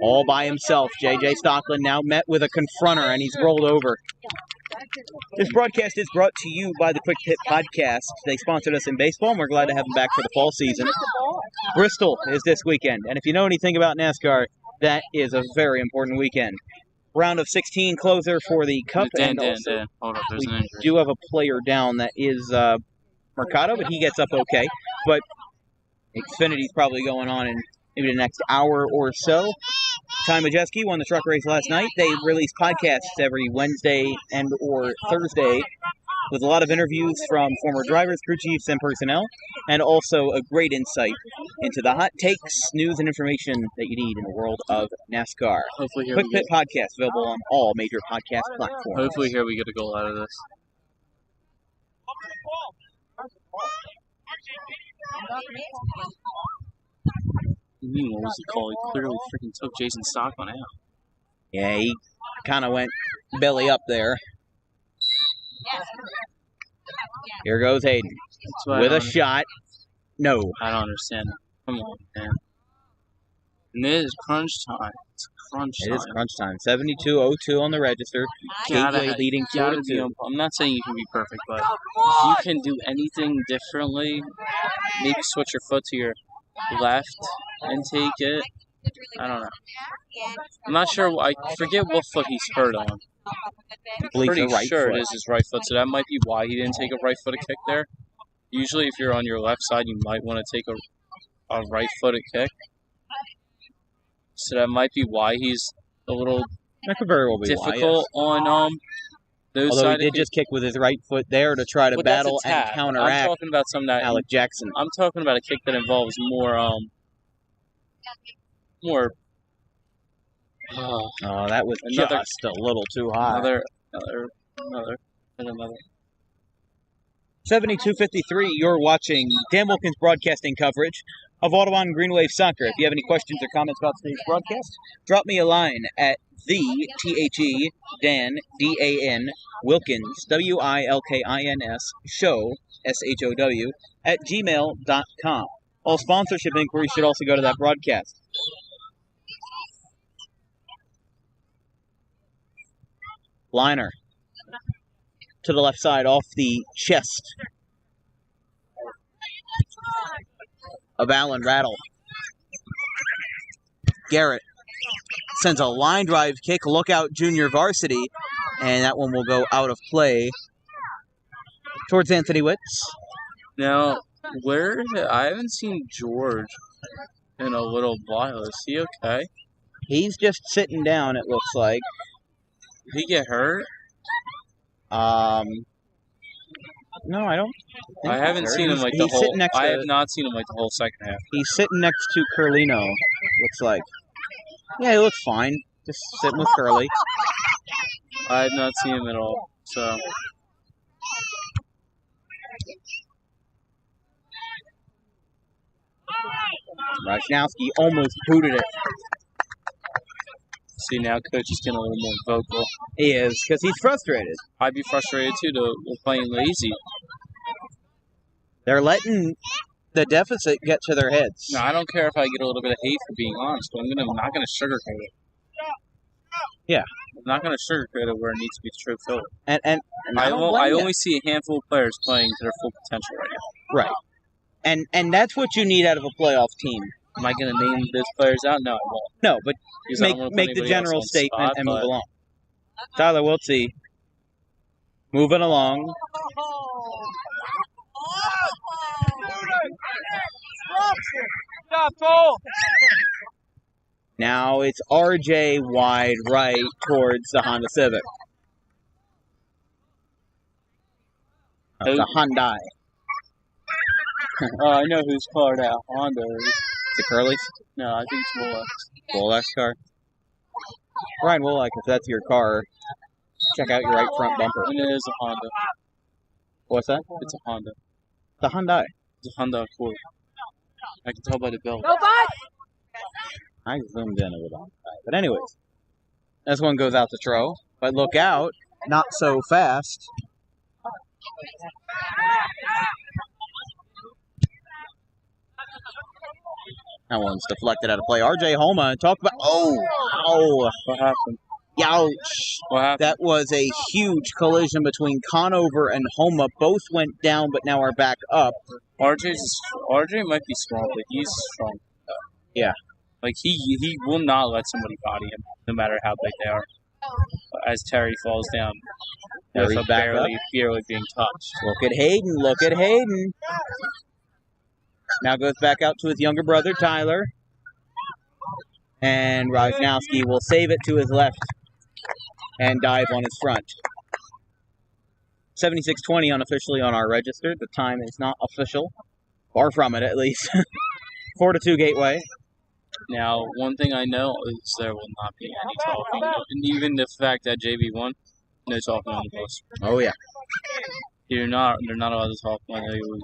All by himself, J.J. Stockland now met with a confronter, and he's rolled over. This broadcast is brought to you by the Quick Hit Podcast. They sponsored us in baseball, and we're glad to have them back for the fall season. Bristol is this weekend, and if you know anything about NASCAR, that is a very important weekend. Round of 16 closer for the Cup, and also Hold up, there's we an injury. do have a player down that is Mercado, but he gets up okay. But Xfinity's probably going on in maybe the next hour or so. Ty Majeski won the truck race last night. They release podcasts every Wednesday and or Thursday with a lot of interviews from former drivers, crew chiefs, and personnel, and also a great insight into the hot takes, news, and information that you need in the world of NASCAR. Hopefully here Quick we Pit Podcast, available on all major podcast platforms. Hopefully here we get a goal out of this. What was the call? He clearly freaking took Jason Stockman out. Yeah, he kind of went belly up there. Here goes Hayden That's why with I a don't- shot. No. I don't understand that. Come on, man. And it is crunch time. It's crunch It time. is crunch time. 72-02 on the register. Gateway leading gotta be 4-2. on. I'm not saying you can be perfect, but if you can do anything differently, maybe switch your foot to your left and take it. I don't know. I'm not sure. I forget what foot he's hurt on. I'm Believe pretty the right sure foot. it is his right foot, so that might be why he didn't take a right footed kick there. Usually, if you're on your left side, you might want to take a right footed kick. So that might be why he's a little That could very well be difficult why, yes. on those Although he side did just kick with his right foot there to try to But that's battle and attack. I'm counteract talking about some that Alec Jackson. I'm talking about a kick that involves more Oh, that was Another- just a little too high. another. 7253, you're watching Dan Wilkins broadcasting coverage of Audubon Green Wave Soccer. If you have any questions or comments about today's broadcast, drop me a line at Dan, D-A-N, Wilkins, W-I-L-K-I-N-S, show, S-H-O-W, at gmail.com. All sponsorship inquiries should also go to that broadcast. Liner to the left side off the chest of Allen Rattle. Garrett sends a line drive kick. Look out, junior varsity. And that one will go out of play towards Anthony Witts. Now, I haven't seen George in a little while. Is he okay? He's just sitting down, it looks like. Did he get hurt? No, I don't. I haven't seen him like the whole. I have not seen him like the whole second half. He's sitting next to Curlino, looks like. Yeah, he looks fine. Just sitting with Curly. I have not seen him at all. So. Rajnowski almost booted it. See, now coach is getting a little more vocal. He is, because he's frustrated. I'd be frustrated too. We're playing lazy. They're letting the deficit get to their heads. No, I don't care if I get a little bit of hate for being honest, but I'm not gonna sugarcoat it. Yeah. I'm not gonna sugarcoat it where it needs to be true filler. And I only see a handful of players playing to their full potential right now. Right. And that's what you need out of a playoff team. Am I gonna name those players out? No, I won't. No, but Because I don't wanna put make the anybody general else on the statement spot, and move but- along. Tyler Wiltsey moving along. Now it's RJ wide right towards the Honda Civic. The Hyundai. Oh, I know whose car that Honda is. Is it Curly's? No, I think it's Rolex. Rolex car. Ryan Woolike, if that's your car, check out your right front bumper. And it is a Honda. What's that? It's a Honda. The Hyundai. It's a Honda Accord. I can tell by the belt. No bus! I zoomed in a little. But anyways, this one goes out to throw. But look out, not so fast. That one's deflected out of play. RJ Homa, talk about. Oh! What happened? Youch! What happened? That was a huge collision between Conover and Homa. Both went down, but now are back up. RJ might be strong, but he's strong. Yeah. Like, he will not let somebody body him, no matter how big they are. As Terry falls down, Terry's with back barely being touched. Look at Hayden. Look at Hayden. Now goes back out to his younger brother, Tyler. And Rajnowski will save it to his left and dive on his front. 76:20 unofficially on our register. The time is not official. Far from it, at least. 4-2 Gateway. Now, one thing I know is there will not be any talking. And even the fact that JV won, no talking on the bus. Oh, yeah. They're not allowed to talk when they lose.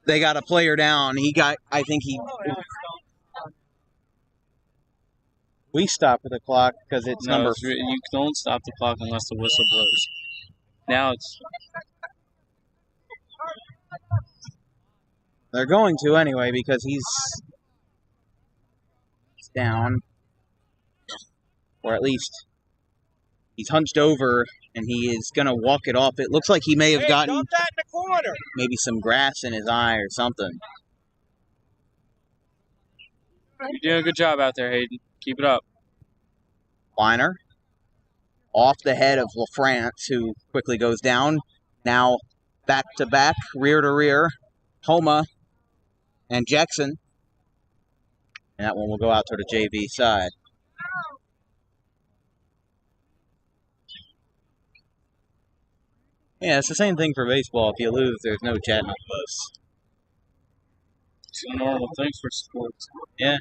They got a player down. We stop the clock because it's No, number. you don't stop the clock unless the whistle blows. Now it's They're going to anyway because he's down. Or at least he's hunched over and he is going to walk it off. It looks like he may have gotten Dump that in the corner. maybe some grass in his eye or something. you're doing a good job out there, Hayden. Keep it up. Liner off the head of LaFrance, who quickly goes down. Now back to back, rear to rear, Homa and Jackson. And that one will go out to the JV side. Yeah, it's the same thing for baseball. If you lose, there's no chatting up close. It's a normal thing for sports. Yeah.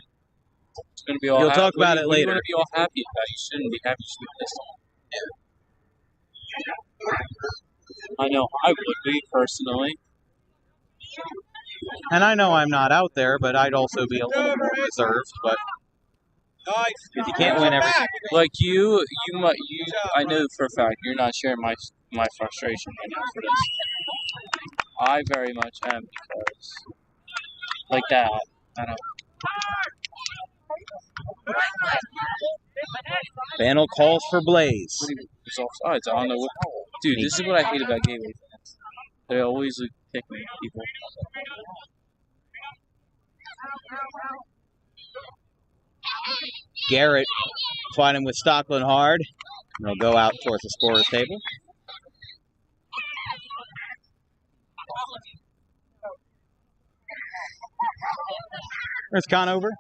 It's going to be all You'll happy. talk about it What are you later. going to be all happy about? You shouldn't be happy. You should be pissed off. I know I would be, personally. And I know I'm not out there, but I'd also be a little more reserved. But if you can't win everything, Like I know for a fact you're not sharing my frustration right now for this. I very much am, because like that. I don't. Bantle calls for Blaze. It's offsides. I don't know what. Dude, this is what I hate about Gateway fans. They always pick me people. Garrett fighting with Stockland hard. And he'll go out towards the scorer's table. There's Conover.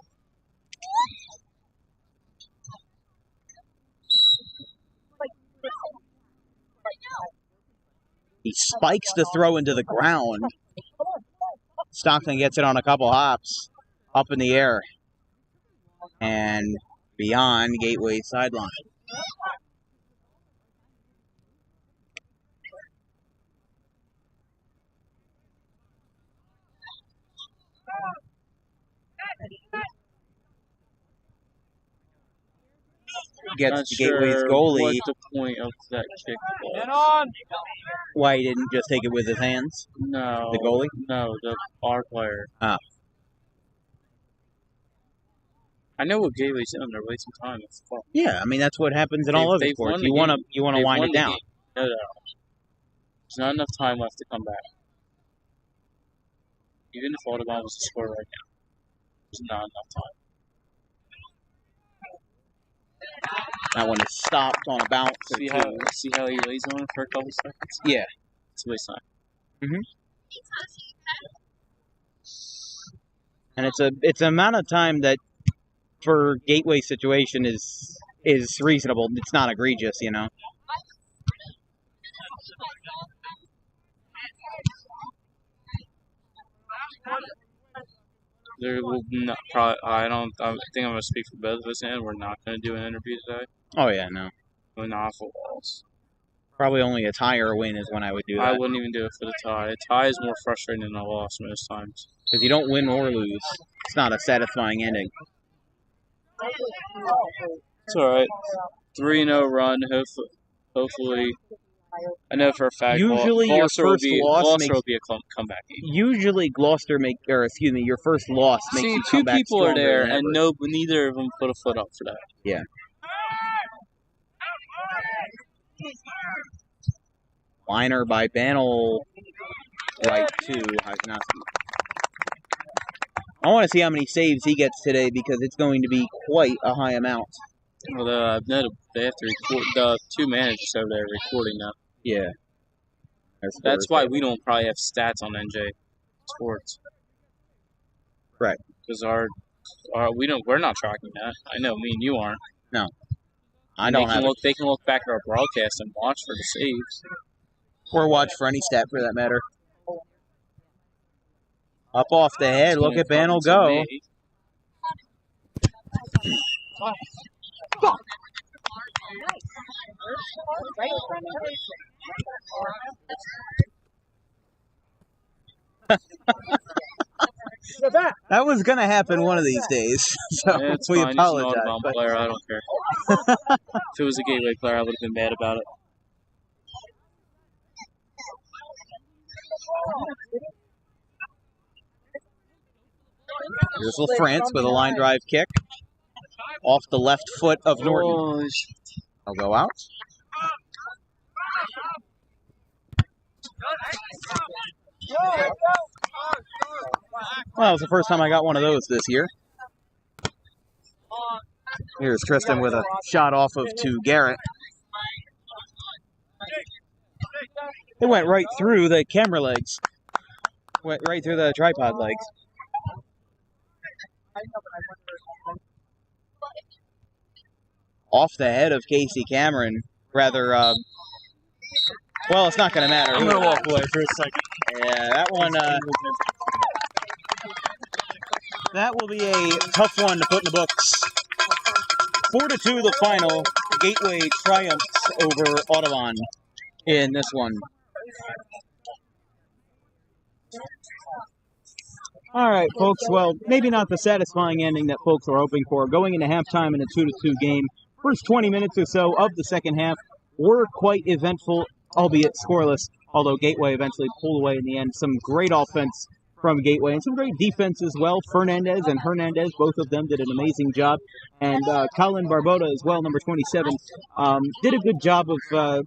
He spikes the throw into the ground. Stockton gets it on a couple hops up in the air and beyond Gateway sideline. Gets Not to Gateway's sure goalie. what the point of that kick was. Why he didn't just take it with his hands? No. The goalie? No, our player. Oh. I know what Gateway's doing. They're wasting time. It's fun. Yeah, I mean that's what happens in all other They've sports. won the You want to They've wind won it the down. game. No. There's not enough time left to come back. Even if Audubon was to score right now, there's not enough time. That one is stopped on a bounce. See how he lays on it for a couple seconds? Yeah. It's a waste of time. Mm-hmm. And it's an amount of time that for Gateway situation is reasonable. It's not egregious, you know. There will not probably. I think I'm gonna speak for both of us, and we're not gonna do an interview today. Oh yeah, no. We're not for loss. Probably only a tie or a win is when I would do that. I wouldn't even do it for the tie. A tie is more frustrating than a loss most times. Because you don't win or lose. It's not a satisfying ending. It's alright. 3-0 run. Hopefully. I know for a fact. Usually your Gloucester first loss will be a comeback game. Usually Gloucester your first loss makes you come back. See, two people are there, and neither of them put a foot up for that. Yeah. Liner by Bantle, right to Hajnowski. I want to see how many saves he gets today because it's going to be quite a high amount. Well, I've noticed they have to record. The two managers over there recording now. Yeah. That's why we don't probably have stats on NJ Sports. Right. Because we're not tracking that. I know, me and you aren't. No. They can look back at our broadcast and watch for the saves. Or watch for any stat for that matter. Up off the head. Look at Bantle go. That was going to happen one of these days. So we apologize. But player, I don't care. If it was a Gateway player, I would have been mad about it. Here's LaFrance with a line drive kick off the left foot of Norton. I'll go out. Well, it was the first time I got one of those this year. Here's Tristan with a shot off of to Garrett. It went right through the camera legs. Went right through the tripod legs. Off the head of Casey Cameron. Rather, well, it's not going to matter. I'm going to walk away for a second. Yeah, that one, that will be a tough one to put in the books. 4-2 the final. Gateway triumphs over Audubon in this one. All right, folks. Well, maybe not the satisfying ending that folks are hoping for. Going into halftime in a 2-2 game, first 20 minutes or so of the second half were quite eventful, albeit scoreless, although Gateway eventually pulled away in the end. Some great offense from Gateway and some great defense as well. Fernandez and Hernandez, both of them did an amazing job. And Colin Barboda as well, number 27, did a good job of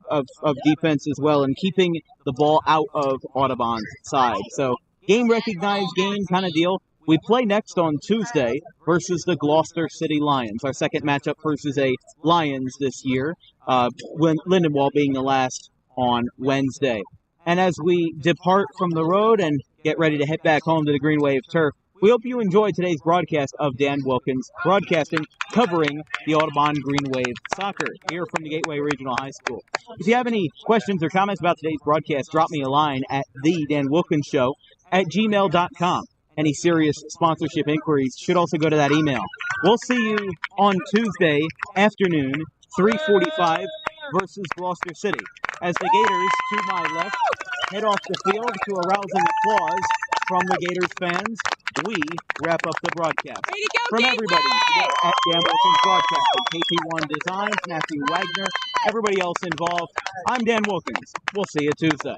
defense as well and keeping the ball out of Audubon's side. So game recognized game kind of deal. We play next on Tuesday versus the Gloucester City Lions, our second matchup versus a Lions this year, Lindenwold being the last on Wednesday. And as we depart from the road and get ready to head back home to the Green Wave turf, we hope you enjoyed today's broadcast of Dan Wilkins, broadcasting, covering the Audubon Green Wave soccer here from the Gateway Regional High School. If you have any questions or comments about today's broadcast, drop me a line at thedanwilkinsshow@gmail.com. Any serious sponsorship inquiries should also go to that email. We'll see you on Tuesday afternoon, 3:45 versus Gloucester City. As the Gators, to my left, head off the field to a rousing applause from the Gators fans, we wrap up the broadcast. From everybody at Dan Wilkins Broadcasting, KP1 Designs, Matthew Wagner, everybody else involved, I'm Dan Wilkins. We'll see you Tuesday.